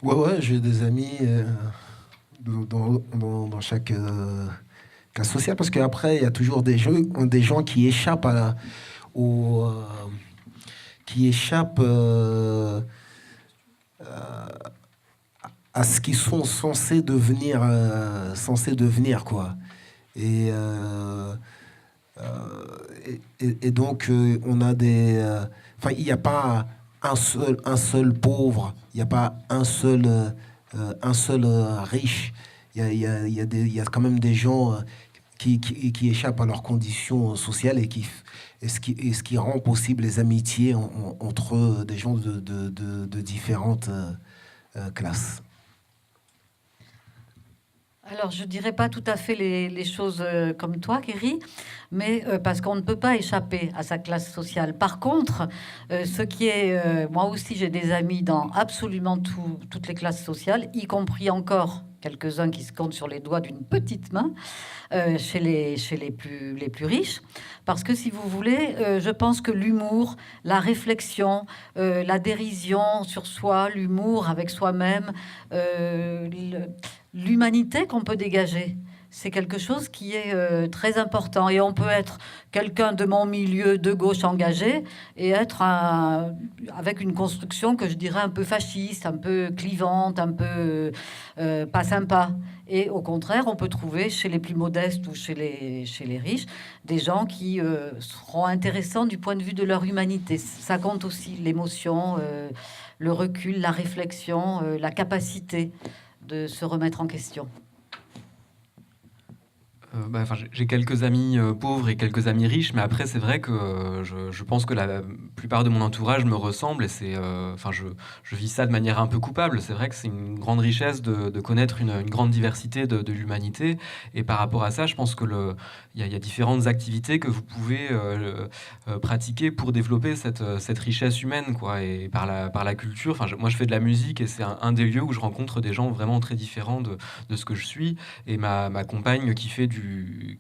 Ouais, j'ai des amis dans chaque classe sociale, parce qu'après, il y a toujours des gens qui échappent à ce qu'ils sont censés devenir, quoi. Et donc, on a des... Enfin, il n'y a pas un seul pauvre, il n'y a pas un seul riche. Il y a quand même des gens qui échappent à leurs conditions sociales et ce qui rend possible les amitiés entre des gens de différentes classes. Alors, je ne dirais pas tout à fait les choses comme toi, Kéry, mais parce qu'on ne peut pas échapper à sa classe sociale. Par contre, ce qui est... moi aussi, j'ai des amis dans absolument toutes les classes sociales, y compris encore quelques-uns qui se comptent sur les doigts d'une petite main, chez les plus riches. Parce que, si vous voulez, je pense que l'humour, la réflexion, la dérision sur soi, l'humour avec soi-même, l'humanité qu'on peut dégager, c'est quelque chose qui est très important. Et on peut être quelqu'un de mon milieu de gauche engagé et être avec une construction que je dirais un peu fasciste, un peu clivante, un peu pas sympa. Et au contraire, on peut trouver chez les plus modestes ou chez les riches des gens qui seront intéressants du point de vue de leur humanité. Ça compte aussi l'émotion, le recul, la réflexion, la capacité de se remettre en question. J'ai quelques amis pauvres et quelques amis riches, mais après c'est vrai que je pense que la plupart de mon entourage me ressemble et je vis ça de manière un peu coupable. C'est vrai que c'est une grande richesse de connaître une grande diversité de l'humanité, et par rapport à ça, je pense que il y a différentes activités que vous pouvez pratiquer pour développer cette richesse humaine, quoi, et par la culture. Moi je fais de la musique et c'est un des lieux où je rencontre des gens vraiment très différents de ce que je suis, et ma compagne qui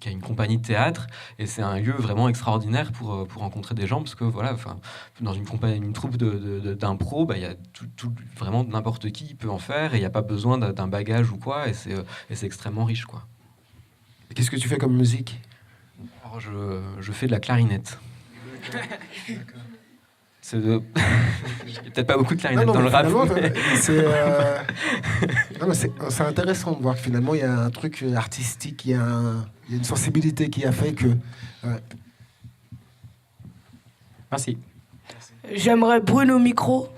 a une compagnie de théâtre, et c'est un lieu vraiment extraordinaire pour rencontrer des gens, parce que voilà, dans une troupe d'impro, il y a vraiment n'importe qui peut en faire, et il n'y a pas besoin d'un bagage ou quoi, et c'est extrêmement riche, quoi. Qu'est-ce que tu fais comme musique? Alors, je fais de la clarinette. Il n'y a peut-être pas beaucoup de clarinette dans le rap. C'est intéressant de voir que finalement il y a un truc artistique, il y a une sensibilité qui a fait que... Ouais. Merci. J'aimerais Bruno au micro.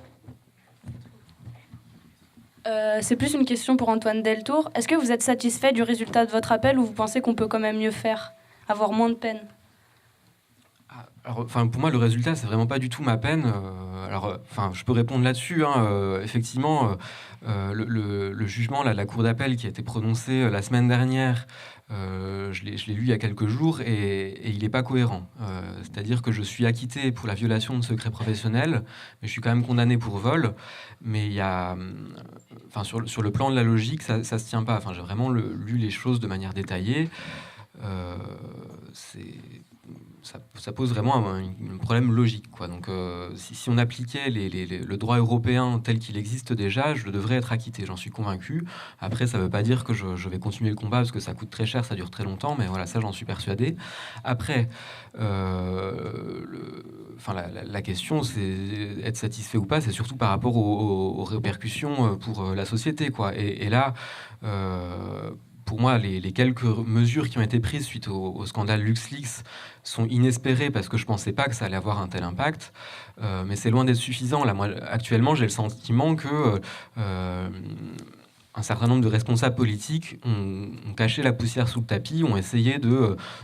C'est plus une question pour Antoine Deltour. Est-ce que vous êtes satisfait du résultat de votre appel, ou vous pensez qu'on peut quand même mieux faire, avoir moins de peine? Alors, pour moi, le résultat, c'est vraiment pas du tout ma peine. Je peux répondre là-dessus. Effectivement, le jugement, la cour d'appel qui a été prononcé la semaine dernière, je l'ai lu il y a quelques jours, et il n'est pas cohérent. C'est-à-dire que je suis acquitté pour la violation de secret professionnel, mais je suis quand même condamné pour vol. Mais il y a, sur le plan de la logique, ça se tient pas. J'ai vraiment lu les choses de manière détaillée. Ça pose vraiment un problème logique, quoi. Donc, si on appliquait le droit européen tel qu'il existe déjà, je devrais être acquitté, j'en suis convaincu. Après, ça ne veut pas dire que je vais continuer le combat, parce que ça coûte très cher, ça dure très longtemps, mais voilà, ça, j'en suis persuadé. Après, la question, c'est être satisfait ou pas, c'est surtout par rapport aux répercussions pour la société, quoi. Et là... pour moi, les quelques mesures qui ont été prises suite au scandale LuxLeaks sont inespérées, parce que je ne pensais pas que ça allait avoir un tel impact. Mais c'est loin d'être suffisant. Là, moi, actuellement, j'ai le sentiment que un certain nombre de responsables politiques ont caché la poussière sous le tapis, ont essayé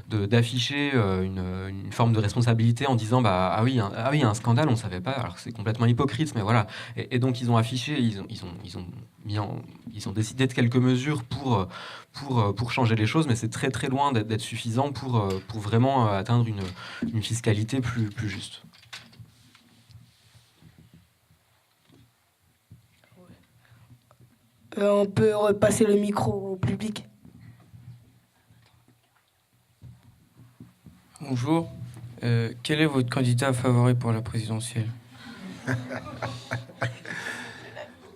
d'afficher une forme de responsabilité en disant ah oui, il y a un scandale, on ne savait pas. Alors c'est complètement hypocrite, mais voilà. Et donc ils ont affiché, ils ont décidé de quelques mesures pour changer les choses, mais c'est très très loin d'être suffisant pour vraiment atteindre une fiscalité plus juste. On peut repasser le micro au public. Bonjour. Quel est votre candidat favori pour la présidentielle?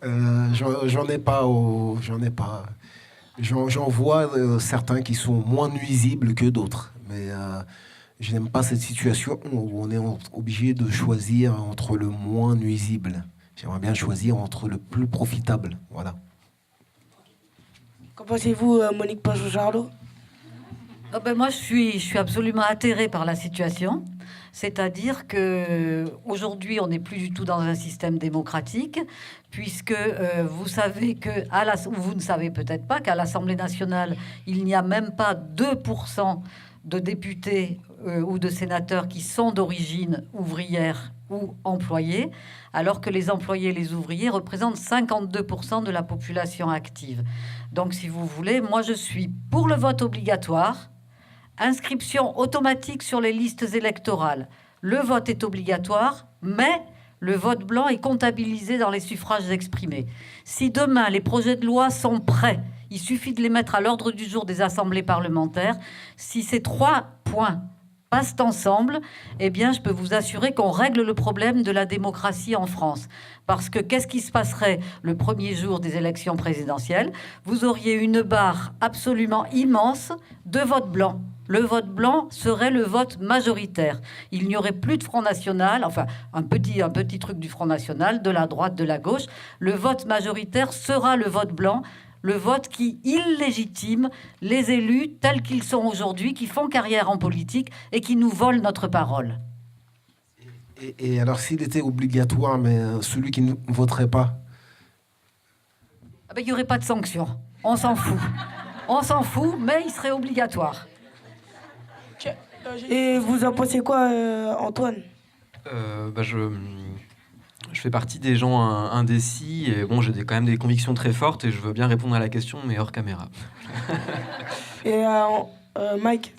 J'en ai pas. J'en vois certains qui sont moins nuisibles que d'autres. Mais je n'aime pas cette situation où on est obligé de choisir entre le moins nuisible. J'aimerais bien choisir entre le plus profitable. Voilà. Qu'en pensez-vous, Monique Pancho-Charlot? Moi, je suis absolument atterrée par la situation. C'est-à-dire qu'aujourd'hui, on n'est plus du tout dans un système démocratique, puisque vous savez vous ne savez peut-être pas qu'à l'Assemblée nationale, il n'y a même pas 2% de députés ou de sénateurs qui sont d'origine ouvrière ou employés, alors que les employés et les ouvriers représentent 52% de la population active. Donc, si vous voulez, moi, je suis pour le vote obligatoire, inscription automatique sur les listes électorales. Le vote est obligatoire, mais le vote blanc est comptabilisé dans les suffrages exprimés. Si demain, les projets de loi sont prêts, il suffit de les mettre à l'ordre du jour des assemblées parlementaires. Si ces 3 points passent ensemble, eh bien, je peux vous assurer qu'on règle le problème de la démocratie en France. Parce que qu'est-ce qui se passerait le premier jour des élections présidentielles? Vous auriez une barre absolument immense de vote blanc. Le vote blanc serait le vote majoritaire. Il n'y aurait plus de Front National, enfin un petit truc du Front National, de la droite, de la gauche. Le vote majoritaire sera le vote blanc, le vote qui illégitime les élus tels qu'ils sont aujourd'hui, qui font carrière en politique et qui nous volent notre parole. Et alors, s'il était obligatoire, mais celui qui ne voterait pas? Il n'y aurait pas de sanction. On s'en fout. On s'en fout, mais il serait obligatoire. Et vous en pensez quoi, Antoine? Je fais partie des gens indécis et bon, j'ai quand même des convictions très fortes et je veux bien répondre à la question, mais hors caméra. Et Mike,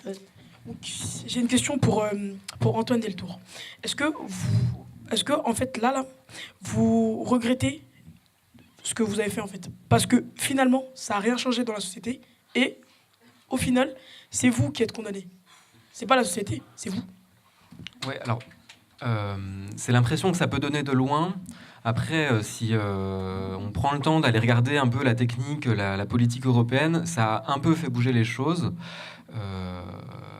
j'ai une question pour Antoine Deltour. Est-ce que en fait là, vous regrettez ce que vous avez fait en fait? Parce que finalement, ça n'a rien changé dans la société et au final, c'est vous qui êtes condamné. C'est pas la société, c'est vous. Ouais, alors c'est l'impression que ça peut donner de loin. Après, si on prend le temps d'aller regarder un peu la technique, la politique européenne, ça a un peu fait bouger les choses.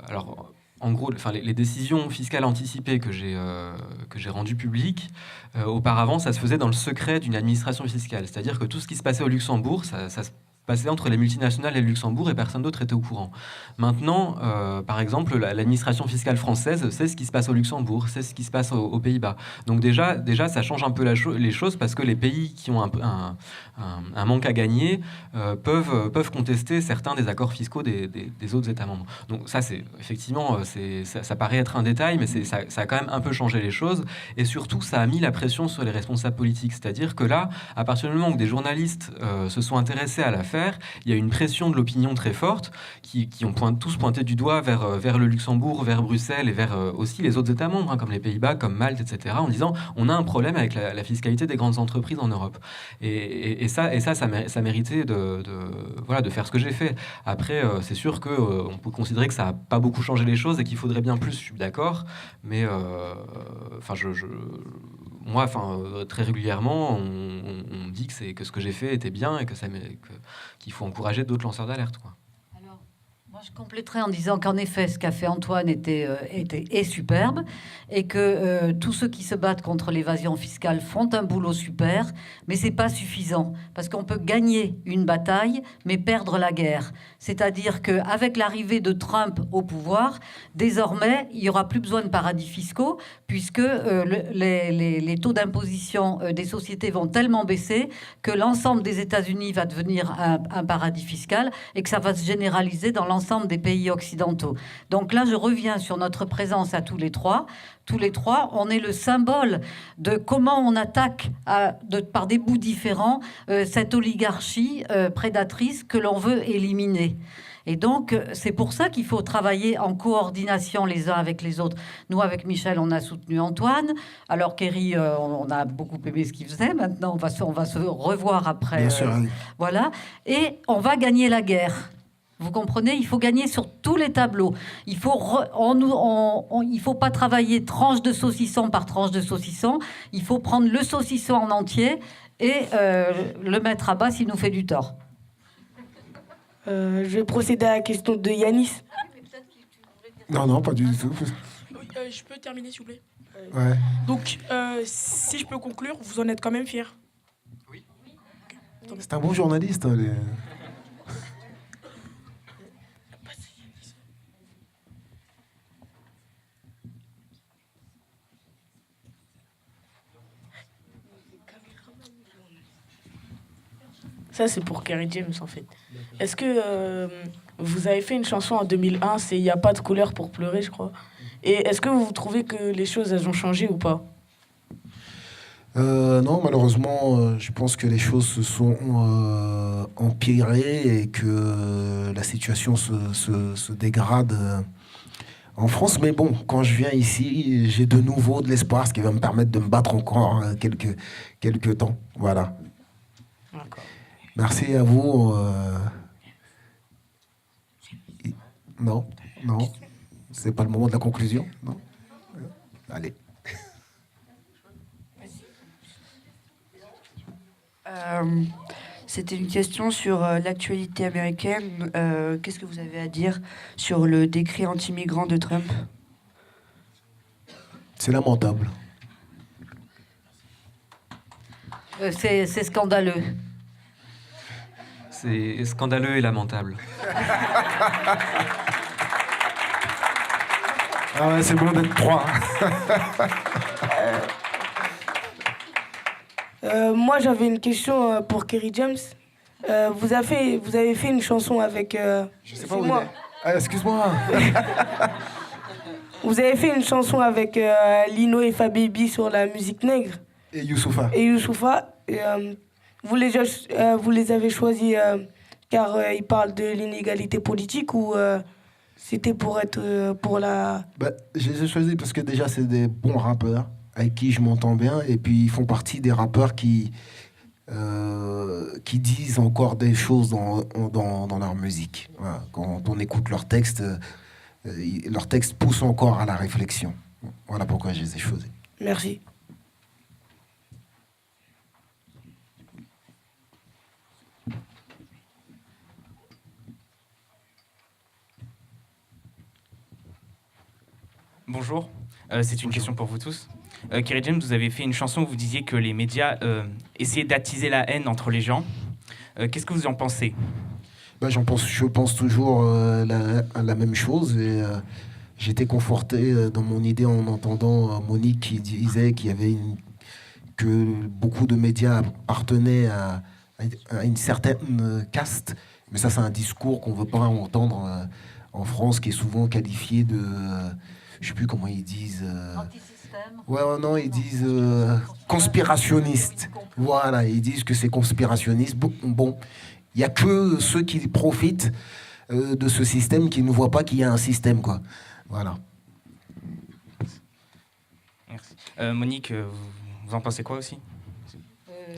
Alors, en gros, les décisions fiscales anticipées que j'ai rendues publiques, auparavant, ça se faisait dans le secret d'une administration fiscale. C'est-à-dire que tout ce qui se passait au Luxembourg, ça se passait entre les multinationales et le Luxembourg et personne d'autre était au courant. Maintenant, par exemple, l'administration fiscale française sait ce qui se passe au Luxembourg, sait ce qui se passe aux Pays-Bas. Donc déjà, ça change un peu les choses parce que les pays qui ont un manque à gagner peuvent contester certains des accords fiscaux des autres États membres. Donc ça, c'est effectivement, ça paraît être un détail, mais ça a quand même un peu changé les choses. Et surtout, ça a mis la pression sur les responsables politiques. C'est-à-dire que là, à partir du moment où des journalistes se sont intéressés à l'affaire, il y a une pression de l'opinion très forte qui ont tous pointé du doigt vers le Luxembourg, vers Bruxelles et vers aussi les autres États membres, comme les Pays-Bas, comme Malte, etc., en disant on a un problème avec la fiscalité des grandes entreprises en Europe. Et ça méritait de faire ce que j'ai fait. Après, c'est sûr qu'on peut considérer que ça n'a pas beaucoup changé les choses et qu'il faudrait bien plus, je suis d'accord, mais moi, très régulièrement, on me dit que ce que j'ai fait était bien et qu'il faut encourager d'autres lanceurs d'alerte, quoi. Moi, je compléterais en disant qu'en effet, ce qu'a fait Antoine est superbe et que tous ceux qui se battent contre l'évasion fiscale font un boulot super, mais c'est pas suffisant parce qu'on peut gagner une bataille, mais perdre la guerre. C'est-à-dire qu'avec l'arrivée de Trump au pouvoir, désormais, il y aura plus besoin de paradis fiscaux puisque les taux d'imposition des sociétés vont tellement baisser que l'ensemble des États-Unis va devenir un paradis fiscal et que ça va se généraliser dans l'ensemble des pays occidentaux. Donc là, je reviens sur notre présence à tous les trois. Tous les trois, on est le symbole de comment on attaque par des bouts différents cette oligarchie prédatrice que l'on veut éliminer. Et donc, c'est pour ça qu'il faut travailler en coordination les uns avec les autres. Nous, avec Michel, on a soutenu Antoine. Alors, Kerry, on a beaucoup aimé ce qu'il faisait. Maintenant, on va se revoir après. Bien sûr, oui. Voilà. Et on va gagner la guerre. Vous comprenez? Il faut gagner sur tous les tableaux. Il faut pas travailler tranche de saucisson par tranche de saucisson. Il faut prendre le saucisson en entier et le mettre à bas s'il nous fait du tort. Je vais procéder à la question de Yanis. Non, pas du tout. Je peux terminer, s'il vous plaît? Ouais. Donc, si je peux conclure, vous en êtes quand même fiers? Oui. C'est un bon journaliste. Ça, c'est pour Kerry James, en fait. Est-ce que vous avez fait une chanson en 2001, c'est « Il n'y a pas de couleur pour pleurer », je crois. Et est-ce que vous trouvez que les choses, elles ont changé ou pas? Non, malheureusement, je pense que les choses se sont empirées et que la situation se dégrade en France. Mais bon, quand je viens ici, j'ai de nouveau de l'espoir, ce qui va me permettre de me battre encore quelques temps. Voilà. Merci à vous. Non, c'est pas le moment de la conclusion. Non. Allez. C'était une question sur l'actualité américaine. Qu'est-ce que vous avez à dire sur le décret anti-migrant de Trump? C'est lamentable. C'est scandaleux. C'est scandaleux et lamentable. Ah ouais, c'est bon d'être trois. Moi, j'avais une question pour Kerry James. vous avez fait une chanson avec... Je sais pas où il est. Ah, excuse-moi. Vous avez fait une chanson avec Lino et Fabibi sur la musique nègre. Et Youssoufa. Vous les avez choisis car ils parlent de l'inégalité politique ou c'était pour être pour la... Je les ai choisis parce que déjà c'est des bons rappeurs avec qui je m'entends bien et puis ils font partie des rappeurs qui disent encore des choses dans leur musique. Voilà. Quand on écoute leurs textes poussent encore à la réflexion. Voilà pourquoi je les ai choisis. Merci. Bonjour, c'est une question pour vous tous. Kerry James, vous avez fait une chanson où vous disiez que les médias essayaient d'attiser la haine entre les gens. Qu'est-ce que vous en pensez ? Je pense toujours la même chose et j'étais conforté dans mon idée en entendant Monique qui disait que beaucoup de médias appartenaient à une certaine caste. Mais ça, c'est un discours qu'on ne veut pas entendre en France, qui est souvent qualifié de... je ne sais plus comment ils disent... Ouais, non, ils disent conspirationniste. Voilà, ils disent que c'est conspirationniste. Bon, il n'y a que ceux qui profitent de ce système qui ne voient pas qu'il y a un système, quoi. Voilà. Merci. Monique, vous en pensez quoi aussi ?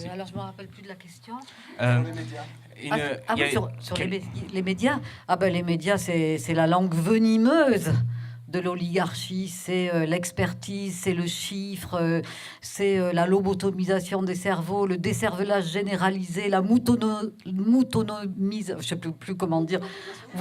Alors, je ne me rappelle plus de la question. Sur les médias. Sur les médias. Ah ben, les médias, c'est la langue venimeuse de l'oligarchie, c'est l'expertise, c'est le chiffre, c'est la lobotomisation des cerveaux, le décervelage généralisé, la moutonomise, je sais plus comment dire.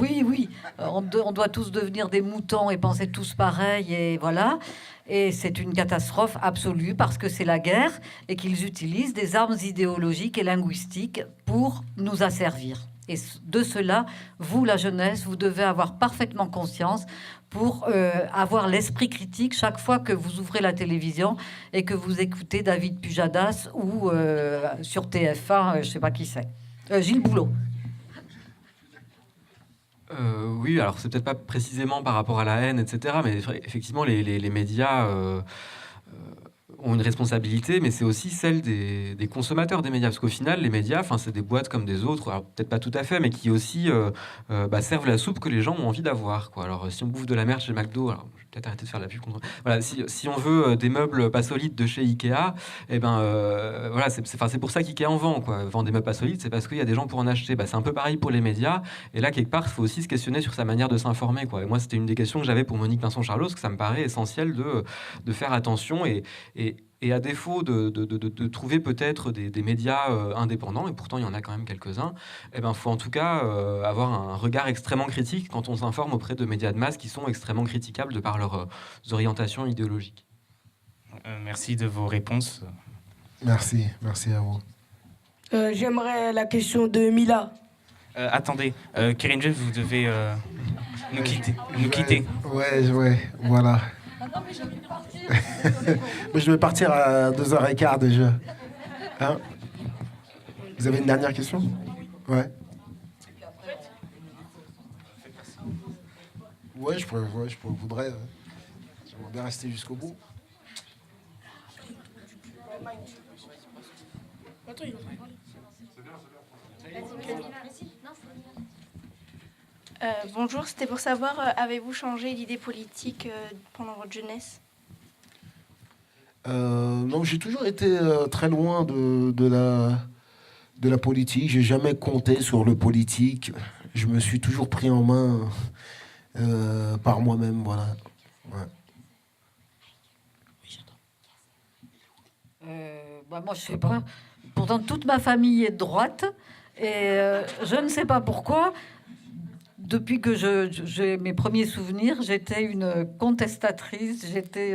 Oui, on doit tous devenir des moutons et penser tous pareil, et voilà. Et c'est une catastrophe absolue parce que c'est la guerre et qu'ils utilisent des armes idéologiques et linguistiques pour nous asservir. Et de cela, vous, la jeunesse, vous devez avoir parfaitement conscience pour avoir l'esprit critique chaque fois que vous ouvrez la télévision et que vous écoutez David Pujadas ou sur TF1, je ne sais pas qui c'est, Gilles Boulot. Oui, alors c'est peut-être pas précisément par rapport à la haine, etc., mais effectivement, les médias... ont une responsabilité, mais c'est aussi celle des consommateurs des médias, parce qu'au final, les médias, c'est des boîtes comme des autres, alors peut-être pas tout à fait, mais qui aussi servent la soupe que les gens ont envie d'avoir, quoi. Alors si on bouffe de la merde chez McDo, alors je vais peut-être arrêter de faire la pub contre... Voilà, si on veut des meubles pas solides de chez Ikea, voilà, c'est pour ça qu'Ikea en vend, quoi. Vend des meubles pas solides, c'est parce qu'il y a des gens pour en acheter. C'est un peu pareil pour les médias, et là, quelque part, il faut aussi se questionner sur sa manière de s'informer, quoi. Et moi, c'était une des questions que j'avais pour Monique Pinson-Charlot, parce que ça me paraît essentiel de faire attention et à défaut de trouver peut-être des médias indépendants, et pourtant il y en a quand même quelques-uns, faut en tout cas avoir un regard extrêmement critique quand on s'informe auprès de médias de masse qui sont extrêmement critiquables de par leurs orientations idéologiques. Merci de vos réponses. Merci à vous. J'aimerais la question de Mila. Attendez, Kerry James, vous devez nous quitter. Ouais, voilà. Mais je vais partir à 2h15 déjà. Hein? Vous avez une dernière question? Ouais. Ouais, je voudrais. J'aimerais bien rester jusqu'au bout. Bonjour, c'était pour savoir, avez-vous changé d'idée politique pendant votre jeunesse? Non, j'ai toujours été très loin de la politique. J'ai jamais compté sur le politique. Je me suis toujours pris en main par moi-même, voilà. Ouais. Moi, je sais pas. Pourtant, toute ma famille est de droite et je ne sais pas pourquoi. Depuis que j'ai mes premiers souvenirs, j'étais une contestatrice, j'étais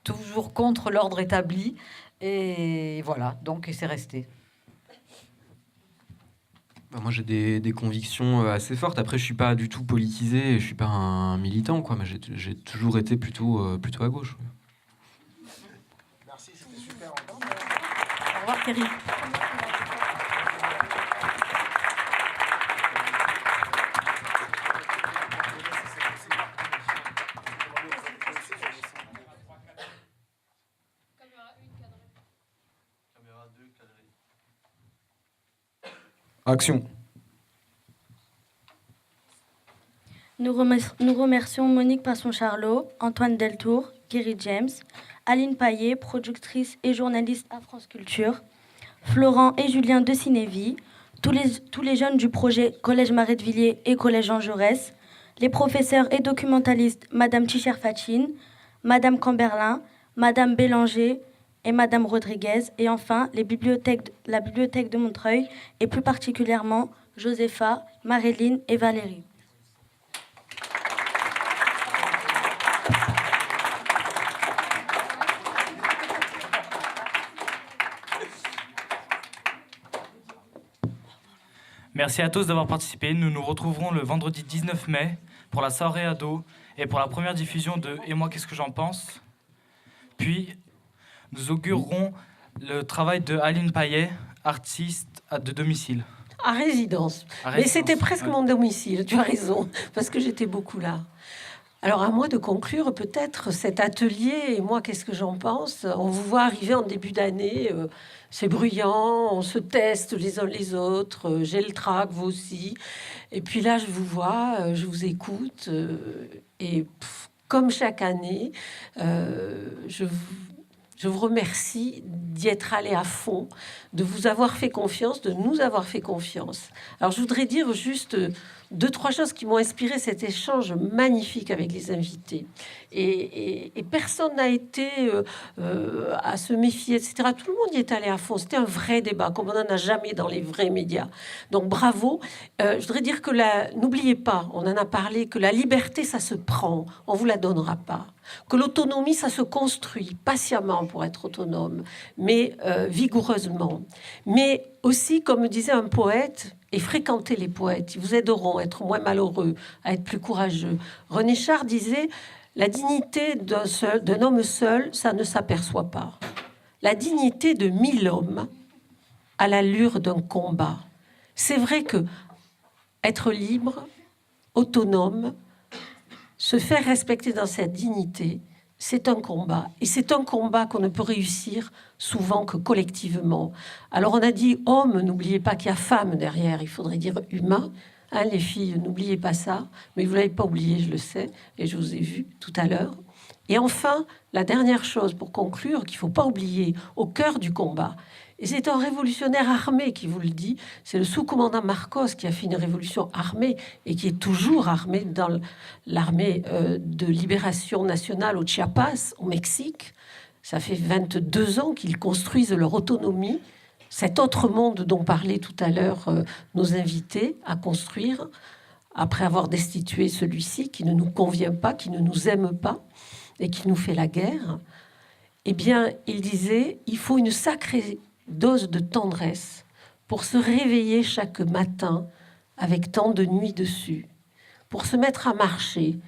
toujours contre l'ordre établi. Et voilà, donc c'est resté. Moi, j'ai des convictions assez fortes. Après, je suis pas du tout politisé, je suis pas un militant, quoi. Mais j'ai toujours été plutôt à gauche. Merci, c'était super. Au revoir, Thierry. Action. Nous remercions Monique Passon-Charlot, Antoine Deltour, Kerry James, Aline Paillet, productrice et journaliste à France Culture, Florent et Julien de Cinévie, tous les jeunes du projet Collège Marais de Villiers et Collège Jean Jaurès, les professeurs et documentalistes Madame Ticher-Fatchine, Madame Camberlin, Madame Bélanger et Madame Rodriguez, et enfin la bibliothèque de Montreuil, et plus particulièrement Josepha, Maréline et Valérie. Merci à tous d'avoir participé. Nous nous retrouverons le vendredi 19 mai pour la soirée ado et pour la première diffusion de « Et moi, qu'est-ce que j'en pense ?» Puis, nous augurerons le travail de Aline Paillet, artiste de domicile. À résidence. Mais c'était presque mon domicile, tu as raison, parce que j'étais beaucoup là. Alors, à moi de conclure peut-être cet atelier, et moi, qu'est-ce que j'en pense? On vous voit arriver en début d'année, c'est bruyant, on se teste les uns les autres, j'ai le trac, vous aussi. Et puis là, je vous vois, je vous écoute, et comme chaque année, je vous remercie d'y être allé à fond, de vous avoir fait confiance, de nous avoir fait confiance. Alors, je voudrais dire juste 2-3 choses qui m'ont inspiré cet échange magnifique avec les invités. Et personne n'a été à se méfier, etc. Tout le monde y est allé à fond. C'était un vrai débat, comme on n'en a jamais dans les vrais médias. Donc, bravo. Je voudrais dire que n'oubliez pas, on en a parlé, que la liberté, ça se prend. On vous la donnera pas. Que l'autonomie, ça se construit patiemment pour être autonome, mais vigoureusement. Mais aussi, comme disait un poète, et fréquentez les poètes, ils vous aideront à être moins malheureux, à être plus courageux. René Char disait, la dignité d'un homme seul, ça ne s'aperçoit pas. La dignité de 1000 hommes a l'allure d'un combat. C'est vrai que être libre, autonome, se faire respecter dans sa dignité, c'est un combat. Et c'est un combat qu'on ne peut réussir souvent que collectivement. Alors on a dit homme, n'oubliez pas qu'il y a femme derrière, il faudrait dire humain. Hein, les filles, n'oubliez pas ça. Mais vous ne l'avez pas oublié, je le sais, et je vous ai vu tout à l'heure. Et enfin, la dernière chose pour conclure, qu'il ne faut pas oublier, au cœur du combat, et c'est un révolutionnaire armé qui vous le dit, c'est le sous-commandant Marcos qui a fait une révolution armée et qui est toujours armé dans l'armée de libération nationale au Chiapas, au Mexique. Ça fait 22 ans qu'ils construisent leur autonomie, cet autre monde dont parlaient tout à l'heure nos invités à construire, après avoir destitué celui-ci qui ne nous convient pas, qui ne nous aime pas et qui nous fait la guerre. Eh bien, il disait, il faut une sacrée dose de tendresse pour se réveiller chaque matin avec tant de nuits dessus, pour se mettre à marcher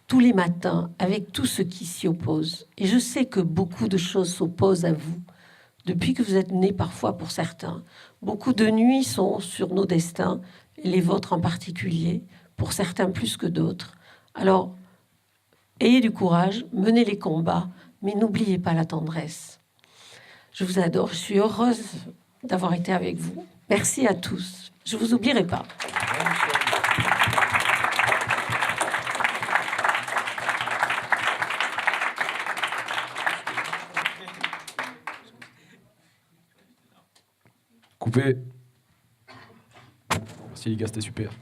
tous les matins avec tout ce qui s'y oppose. Et je sais que beaucoup de choses s'opposent à vous, depuis que vous êtes nés parfois pour certains. Beaucoup de nuits sont sur nos destins, et les vôtres en particulier, pour certains plus que d'autres. Alors, ayez du courage, menez les combats, mais n'oubliez pas la tendresse. Je vous adore, je suis heureuse d'avoir été avec vous. Merci à tous. Je ne vous oublierai pas. Coupé. Merci les gars, c'était super.